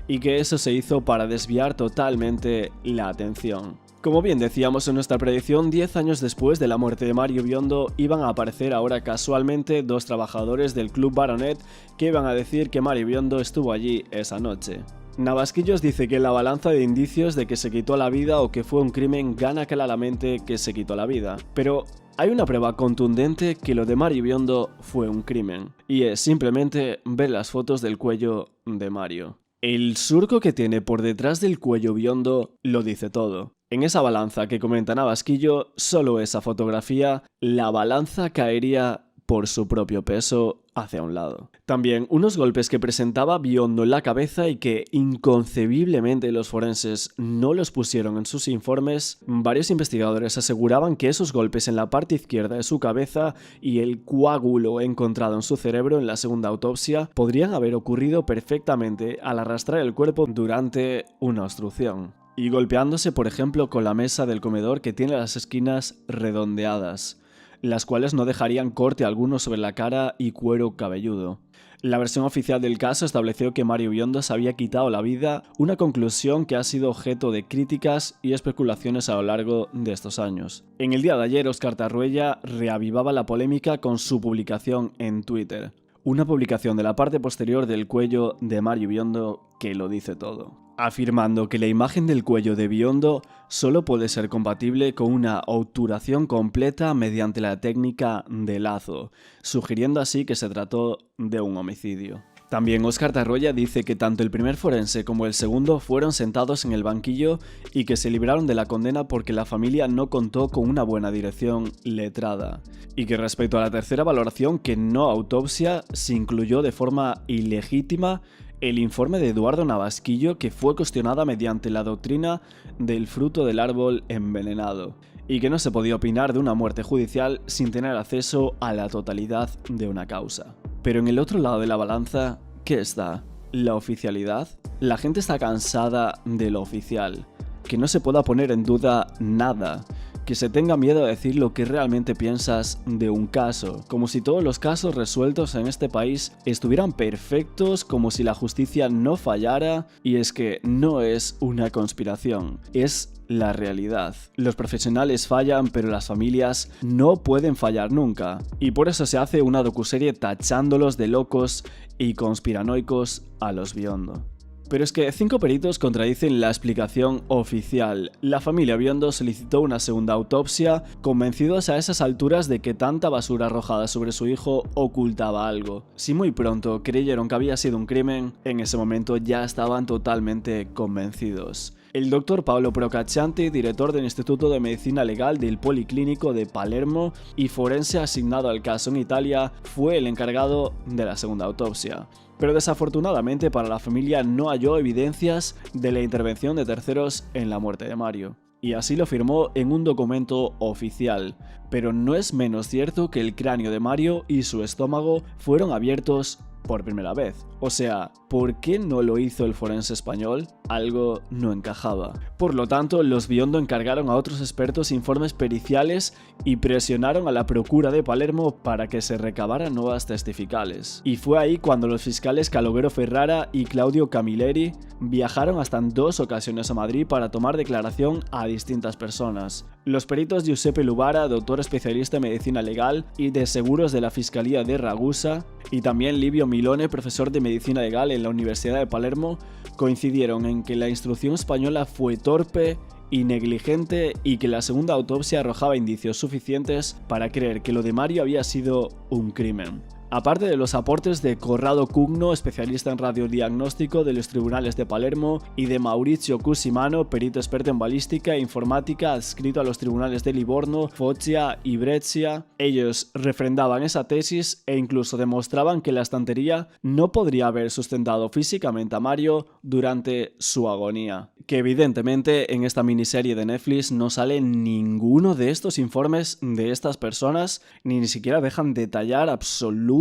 y que eso se hizo para desviar totalmente la atención. Como bien decíamos en nuestra predicción, 10 años después de la muerte de Mario Biondo, iban a aparecer ahora casualmente 2 trabajadores del Club Baronet que iban a decir que Mario Biondo estuvo allí esa noche. Navasquillos dice que la balanza de indicios de que se quitó la vida o que fue un crimen gana claramente que se quitó la vida, pero hay una prueba contundente que lo de Mario Biondo fue un crimen, y es simplemente ver las fotos del cuello de Mario. El surco que tiene por detrás del cuello Biondo lo dice todo. En esa balanza que comenta Navasquillo, solo esa fotografía, la balanza caería por su propio peso hacia un lado. También unos golpes que presentaba Biondo en la cabeza y que inconcebiblemente los forenses no los pusieron en sus informes. Varios investigadores aseguraban que esos golpes en la parte izquierda de su cabeza y el coágulo encontrado en su cerebro en la segunda autopsia podrían haber ocurrido perfectamente al arrastrar el cuerpo durante una obstrucción y golpeándose, por ejemplo, con la mesa del comedor que tiene las esquinas redondeadas, las cuales no dejarían corte alguno sobre la cara y cuero cabelludo. La versión oficial del caso estableció que Mario Biondo se había quitado la vida, una conclusión que ha sido objeto de críticas y especulaciones a lo largo de estos años. En el día de ayer, Óscar Tarruella reavivaba la polémica con su publicación en Twitter. Una publicación de la parte posterior del cuello de Mario Biondo que lo dice todo, afirmando que la imagen del cuello de Biondo solo puede ser compatible con una obturación completa mediante la técnica de lazo, sugiriendo así que se trató de un homicidio. También Óscar Tarruella dice que tanto el primer forense como el segundo fueron sentados en el banquillo y que se libraron de la condena porque la familia no contó con una buena dirección letrada. Y que respecto a la tercera valoración, que no autopsia, se incluyó de forma ilegítima el informe de Eduardo Navasquillo, que fue cuestionada mediante la doctrina del fruto del árbol envenenado, y que no se podía opinar de una muerte judicial sin tener acceso a la totalidad de una causa. Pero en el otro lado de la balanza, ¿qué está? ¿La oficialidad? La gente está cansada de lo oficial, que no se pueda poner en duda nada, que se tenga miedo a decir lo que realmente piensas de un caso, como si todos los casos resueltos en este país estuvieran perfectos, como si la justicia no fallara, y es que no es una conspiración, es la realidad. Los profesionales fallan, pero las familias no pueden fallar nunca, y por eso se hace una docuserie tachándolos de locos y conspiranoicos a los Biondo. Pero es que 5 peritos contradicen la explicación oficial. La familia Biondo solicitó una segunda autopsia, convencidos a esas alturas de que tanta basura arrojada sobre su hijo ocultaba algo. Si muy pronto creyeron que había sido un crimen, en ese momento ya estaban totalmente convencidos. El doctor Paolo Procaccianti, director del Instituto de Medicina Legal del Policlínico de Palermo y forense asignado al caso en Italia, fue el encargado de la segunda autopsia. Pero desafortunadamente para la familia no halló evidencias de la intervención de terceros en la muerte de Mario. Y así lo firmó en un documento oficial. Pero no es menos cierto que el cráneo de Mario y su estómago fueron abiertos por primera vez. O sea, ¿por qué no lo hizo el forense español? Algo no encajaba. Por lo tanto, los Biondo encargaron a otros expertos informes periciales y presionaron a la Procura de Palermo para que se recabaran nuevas testificales. Y fue ahí cuando los fiscales Calogero Ferrara y Claudio Camilleri viajaron hasta en 2 ocasiones a Madrid para tomar declaración a distintas personas. Los peritos Giuseppe Lubara, doctor especialista en medicina legal y de seguros de la Fiscalía de Ragusa, y también Livio Milone, profesor de medicina legal en la Universidad de Palermo, coincidieron en que la instrucción española fue torpe y negligente y que la segunda autopsia arrojaba indicios suficientes para creer que lo de Mario había sido un crimen. Aparte de los aportes de Corrado Cugno, especialista en radiodiagnóstico de los tribunales de Palermo, y de Maurizio Cusimano, perito experto en balística e informática adscrito a los tribunales de Livorno, Foggia y Brescia, ellos refrendaban esa tesis e incluso demostraban que la estantería no podría haber sustentado físicamente a Mario durante su agonía. Que evidentemente en esta miniserie de Netflix no sale ninguno de estos informes de estas personas, ni siquiera dejan detallar absolutamente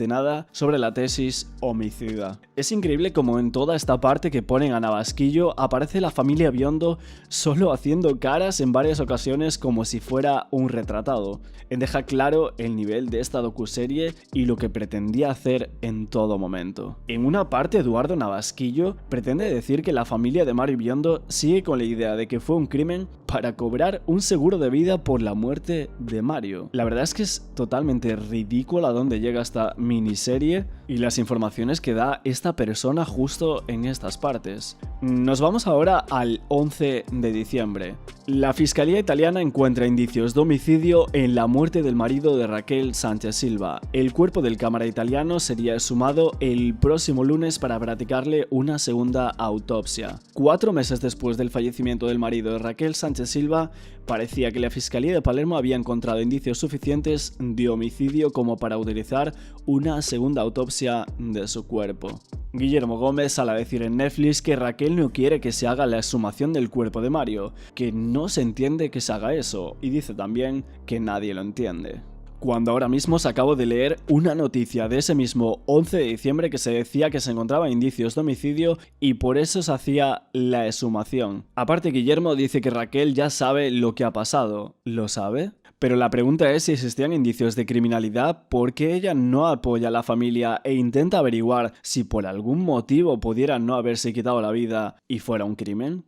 nada sobre la tesis homicida. Es increíble como en toda esta parte que ponen a Navasquillo aparece la familia Biondo solo haciendo caras en varias ocasiones como si fuera un retratado. Deja claro el nivel de esta docuserie y lo que pretendía hacer en todo momento. En una parte, Eduardo Navasquillo pretende decir que la familia de Mario Biondo sigue con la idea de que fue un crimen para cobrar un seguro de vida por la muerte de Mario. La verdad es que es totalmente ridículo a dónde llega esta miniserie y las informaciones que da esta persona justo en estas partes. Nos vamos ahora al 11 de diciembre. La Fiscalía italiana encuentra indicios de homicidio en la muerte del marido de Raquel Sánchez Silva. El cuerpo del cámara italiano sería exhumado el próximo lunes para practicarle una segunda autopsia. 4 meses después del fallecimiento del marido de Raquel Sánchez Silva, parecía que la Fiscalía de Palermo había encontrado indicios suficientes de homicidio como para utilizar una segunda autopsia de su cuerpo. Guillermo Gómez sale a decir en Netflix que Raquel no quiere que se haga la exhumación del cuerpo de Mario, que no se entiende que se haga eso, y dice también que nadie lo entiende. Cuando ahora mismo se acabo de leer una noticia de ese mismo 11 de diciembre que se decía que se encontraban indicios de homicidio y por eso se hacía la exhumación. Aparte, Guillermo dice que Raquel ya sabe lo que ha pasado. ¿Lo sabe? Pero la pregunta es si existían indicios de criminalidad, ¿por qué ella no apoya a la familia e intenta averiguar si por algún motivo pudieran no haberse quitado la vida y fuera un crimen?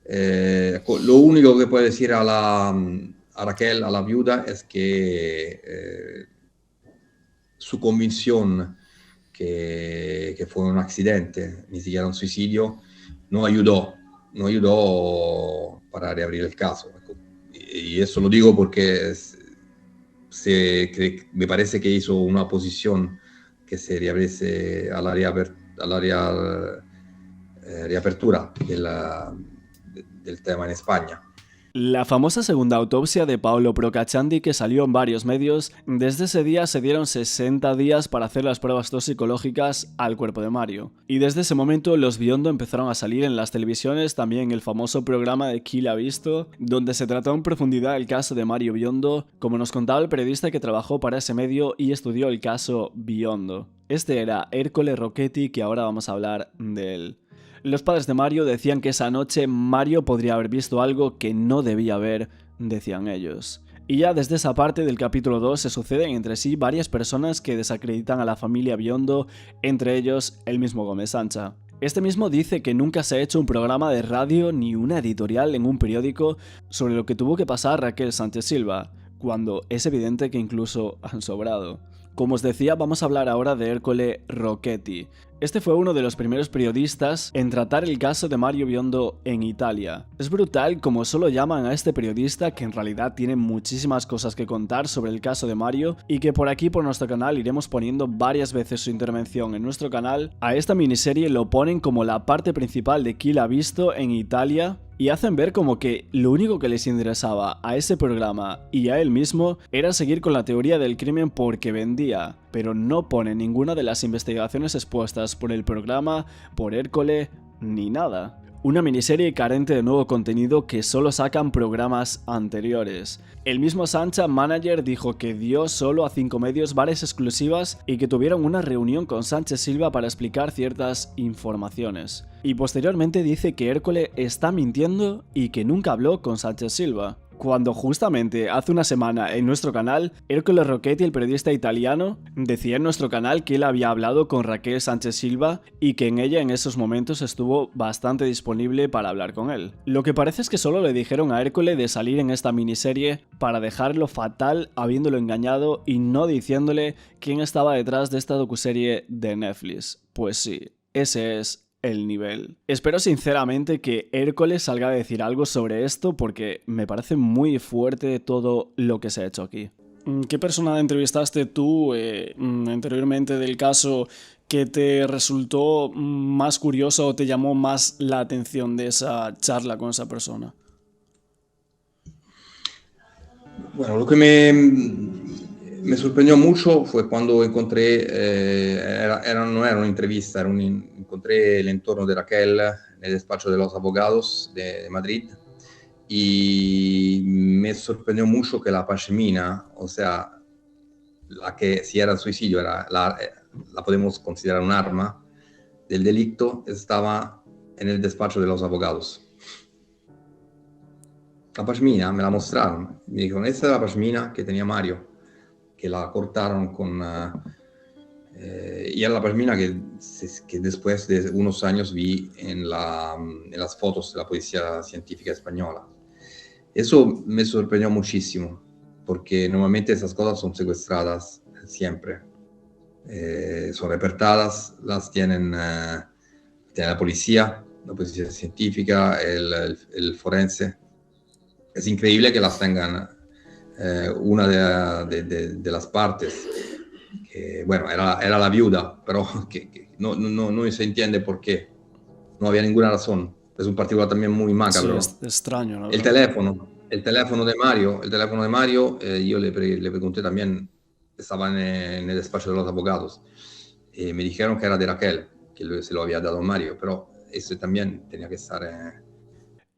Lo único que puedo decir a Raquel, a la viuda, es que su convicción que fue un accidente, ni siquiera un suicidio, no ayudó para reabrir el caso. Y eso lo digo porque me parece que hizo una oposición que se reabriese a la reapertura del tema en España. La famosa segunda autopsia de Paolo Procaccianti, que salió en varios medios, desde ese día se dieron 60 días para hacer las pruebas toxicológicas al cuerpo de Mario. Y desde ese momento los Biondo empezaron a salir en las televisiones, también en el famoso programa de Chi l'ha visto, donde se trató en profundidad el caso de Mario Biondo, como nos contaba el periodista que trabajó para ese medio y estudió el caso Biondo. Este era Ercole Rocchetti, que ahora vamos a hablar de él. Los padres de Mario decían que esa noche Mario podría haber visto algo que no debía ver, decían ellos. Y ya desde esa parte del capítulo 2 se suceden entre sí varias personas que desacreditan a la familia Biondo, entre ellos el mismo Gómez Sancha. Este mismo dice que nunca se ha hecho un programa de radio ni una editorial en un periódico sobre lo que tuvo que pasar Raquel Sánchez Silva, cuando es evidente que incluso han sobrado. Como os decía, vamos a hablar ahora de Ercole Rocchetti. Este fue uno de los primeros periodistas en tratar el caso de Mario Biondo en Italia. Es brutal como solo llaman a este periodista, que en realidad tiene muchísimas cosas que contar sobre el caso de Mario, y que por aquí por nuestro canal iremos poniendo varias veces su intervención en nuestro canal. A esta miniserie lo ponen como la parte principal de Chi l'ha visto en Italia, y hacen ver como que lo único que les interesaba a ese programa y a él mismo era seguir con la teoría del crimen porque vendía, pero no pone ninguna de las investigaciones expuestas por el programa, por Ercole, ni nada. Una miniserie carente de nuevo contenido que solo sacan programas anteriores. El mismo Sancha, manager, dijo que dio solo a 5 medios varias exclusivas y que tuvieron una reunión con Sánchez Silva para explicar ciertas informaciones. Y posteriormente dice que Ercole está mintiendo y que nunca habló con Sánchez Silva. Cuando justamente hace una semana en nuestro canal, Ercole Rocchetti, el periodista italiano, decía en nuestro canal que él había hablado con Raquel Sánchez Silva y que en ella en esos momentos estuvo bastante disponible para hablar con él. Lo que parece es que solo le dijeron a Ercole de salir en esta miniserie para dejarlo fatal habiéndolo engañado y no diciéndole quién estaba detrás de esta docuserie de Netflix. Pues sí, ese es el nivel. Espero sinceramente que Ercole salga a decir algo sobre esto porque me parece muy fuerte todo lo que se ha hecho aquí. ¿Qué persona entrevistaste tú anteriormente del caso que te resultó más curioso o te llamó más la atención de esa charla con esa persona? Bueno, lo que me sorprendió mucho fue cuando encontré, no era una entrevista, encontré el entorno de Raquel en el despacho de los abogados de Madrid y me sorprendió mucho que la pashmina, o sea, la que si era suicidio, la podemos considerar un arma del delito, estaba en el despacho de los abogados. La pashmina me la mostraron, me dijeron, esta es la pashmina que tenía Mario, que la cortaron con... y era la pashmina que después de unos años vi en las fotos de la policía científica española. Eso me sorprendió muchísimo, porque normalmente esas cosas son secuestradas siempre. Son reportadas, las tienen la policía científica, el forense. Es increíble que las tengan una de las partes, que bueno, era la viuda, pero que no se entiende por qué. No había ninguna razón. Es un particular también muy macabro. Sí, es extraño, ¿no? El teléfono de Mario, yo le pregunté también, estaba en el despacho de los abogados, y me dijeron que era de Raquel, que se lo había dado a Mario, pero ese también tenía que estar...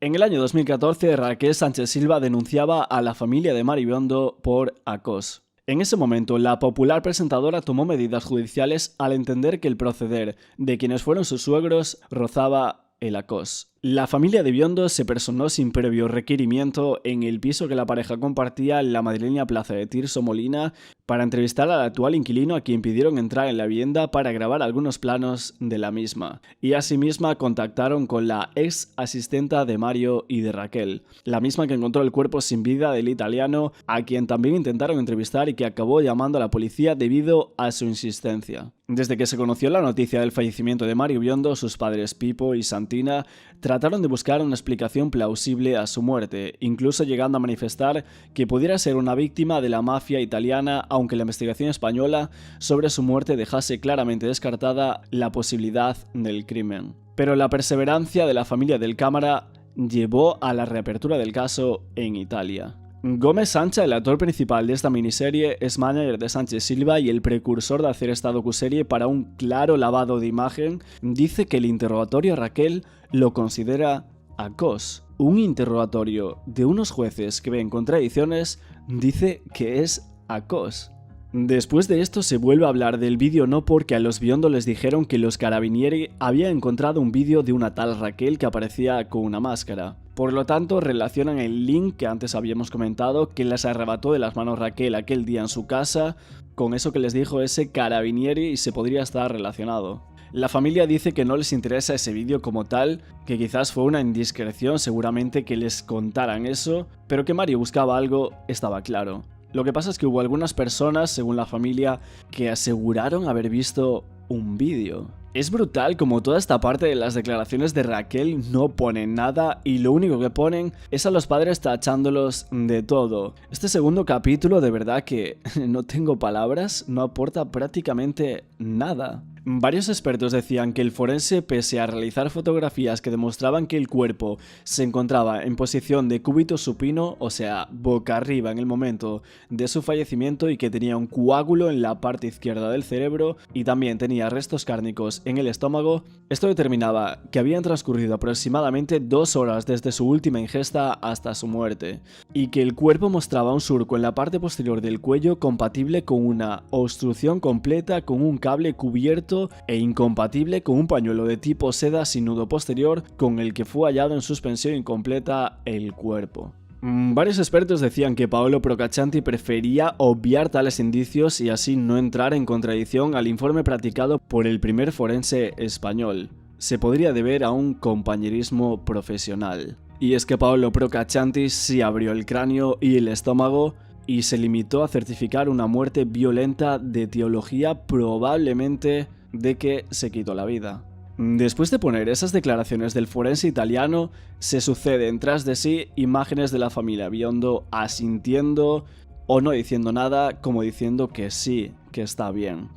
En el año 2014, Raquel Sánchez Silva denunciaba a la familia de Mario Biondo por acoso. En ese momento, la popular presentadora tomó medidas judiciales al entender que el proceder de quienes fueron sus suegros rozaba el acoso. La familia de Biondo se personó sin previo requerimiento en el piso que la pareja compartía en la madrileña plaza de Tirso Molina para entrevistar al actual inquilino, a quien pidieron entrar en la vivienda para grabar algunos planos de la misma. Y asimismo contactaron con la ex asistenta de Mario y de Raquel, la misma que encontró el cuerpo sin vida del italiano, a quien también intentaron entrevistar y que acabó llamando a la policía debido a su insistencia. Desde que se conoció la noticia del fallecimiento de Mario Biondo, sus padres Pipo y Santina trataron de buscar una explicación plausible a su muerte, incluso llegando a manifestar que pudiera ser una víctima de la mafia italiana, aunque la investigación española sobre su muerte dejase claramente descartada la posibilidad del crimen. Pero la perseverancia de la familia del cámara llevó a la reapertura del caso en Italia. Gómez Sancha, el actor principal de esta miniserie, es manager de Sánchez Silva y el precursor de hacer esta docuserie para un claro lavado de imagen, dice que el interrogatorio a Raquel lo considera acoso. Un interrogatorio de unos jueces que ven contradicciones dice que es acoso. Después de esto se vuelve a hablar del vídeo, no porque a los Biondo les dijeron que los carabinieri habían encontrado un vídeo de una tal Raquel que aparecía con una máscara. Por lo tanto, relacionan el link que antes habíamos comentado, que les arrebató de las manos Raquel aquel día en su casa, con eso que les dijo ese carabinieri y se podría estar relacionado. La familia dice que no les interesa ese vídeo como tal, que quizás fue una indiscreción seguramente que les contaran eso, pero que Mario buscaba algo estaba claro. Lo que pasa es que hubo algunas personas, según la familia, que aseguraron haber visto un vídeo. Es brutal como toda esta parte de las declaraciones de Raquel no ponen nada y lo único que ponen es a los padres tachándolos de todo. Este segundo capítulo de verdad que no tengo palabras, no aporta prácticamente nada. Varios expertos decían que el forense, pese a realizar fotografías que demostraban que el cuerpo se encontraba en posición de cúbito supino, o sea, boca arriba en el momento de su fallecimiento y que tenía un coágulo en la parte izquierda del cerebro y también tenía restos cárnicos en el estómago, esto determinaba que habían transcurrido aproximadamente 2 horas desde su última ingesta hasta su muerte, y que el cuerpo mostraba un surco en la parte posterior del cuello compatible con una obstrucción completa con un cable cubierto e incompatible con un pañuelo de tipo seda sin nudo posterior con el que fue hallado en suspensión incompleta el cuerpo. Varios expertos decían que Paolo Procaccianti prefería obviar tales indicios y así no entrar en contradicción al informe practicado por el primer forense español. Se podría deber a un compañerismo profesional. Y es que Paolo Procaccianti sí abrió el cráneo y el estómago y se limitó a certificar una muerte violenta de etiología probablemente de que se quitó la vida. Después de poner esas declaraciones del forense italiano, se suceden tras de sí imágenes de la familia Biondo asintiendo o no diciendo nada, como diciendo que sí, que está bien.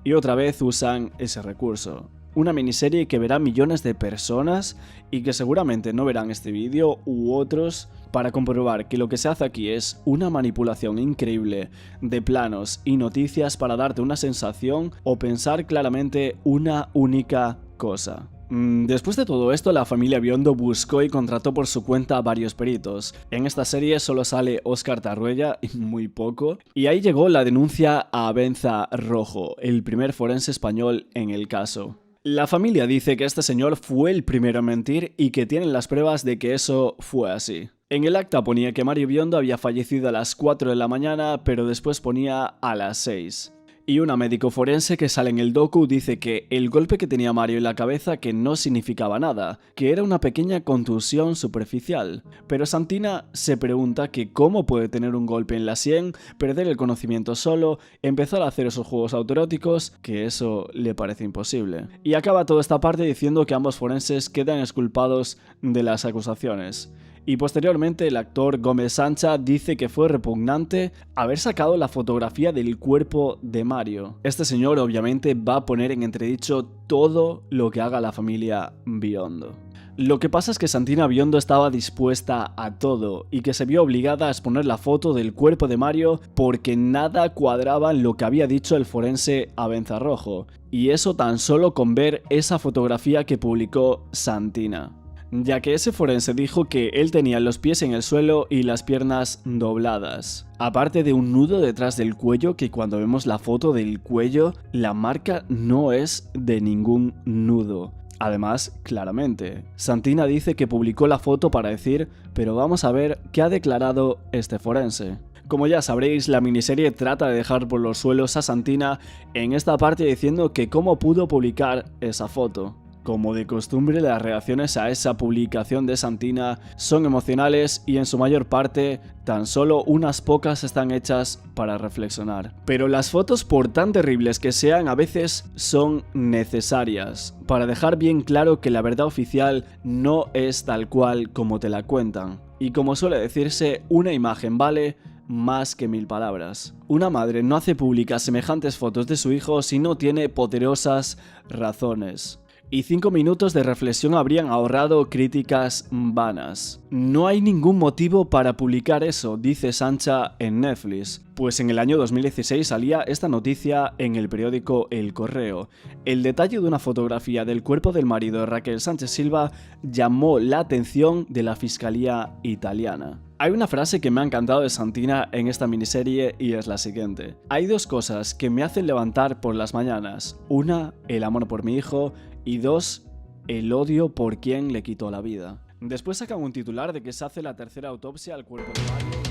Y otra vez usan ese recurso. Una miniserie que verá millones de personas y que seguramente no verán este vídeo u otros para comprobar que lo que se hace aquí es una manipulación increíble de planos y noticias para darte una sensación o pensar claramente una única cosa. Después de todo esto, la familia Biondo buscó y contrató por su cuenta a varios peritos. En esta serie solo sale Óscar Tarruella, muy poco, y ahí llegó la denuncia a Abenza Rojo, el primer forense español en el caso. La familia dice que este señor fue el primero en mentir y que tienen las pruebas de que eso fue así. En el acta ponía que Mario Biondo había fallecido a las 4 de la mañana, pero después ponía a las 6. Y una médico forense que sale en el docu dice que el golpe que tenía Mario en la cabeza que no significaba nada, que era una pequeña contusión superficial. Pero Santina se pregunta que cómo puede tener un golpe en la sien, perder el conocimiento solo, empezar a hacer esos juegos autoeróticos, que eso le parece imposible. Y acaba toda esta parte diciendo que ambos forenses quedan exculpados de las acusaciones. Y posteriormente el actor Gómez Sancha dice que fue repugnante haber sacado la fotografía del cuerpo de Mario. Este señor obviamente va a poner en entredicho todo lo que haga la familia Biondo. Lo que pasa es que Santina Biondo estaba dispuesta a todo y que se vio obligada a exponer la foto del cuerpo de Mario porque nada cuadraba en lo que había dicho el forense Abenza Rojo. Y eso tan solo con ver esa fotografía que publicó Santina, ya que ese forense dijo que él tenía los pies en el suelo y las piernas dobladas, aparte de un nudo detrás del cuello que cuando vemos la foto del cuello, la marca no es de ningún nudo. Además, claramente, Santina dice que publicó la foto para decir, pero vamos a ver qué ha declarado este forense. Como ya sabréis, la miniserie trata de dejar por los suelos a Santina en esta parte diciendo que cómo pudo publicar esa foto. Como de costumbre, las reacciones a esa publicación de Santina son emocionales y en su mayor parte tan solo unas pocas están hechas para reflexionar. Pero las fotos, por tan terribles que sean, a veces son necesarias para dejar bien claro que la verdad oficial no es tal cual como te la cuentan. Y como suele decirse, una imagen vale más que 1000 palabras. Una madre no hace públicas semejantes fotos de su hijo si no tiene poderosas razones. Y 5 minutos de reflexión habrían ahorrado críticas vanas. No hay ningún motivo para publicar eso, dice Sancha en Netflix, pues en el año 2016 salía esta noticia en el periódico El Correo. El detalle de una fotografía del cuerpo del marido de Raquel Sánchez Silva llamó la atención de la Fiscalía italiana. Hay una frase que me ha encantado de Santina en esta miniserie y es la siguiente: hay 2 cosas que me hacen levantar por las mañanas. Una, el amor por mi hijo, y 2, el odio por quien le quitó la vida. Después sacan un titular de que se hace la 3ª autopsia al cuerpo de Mario.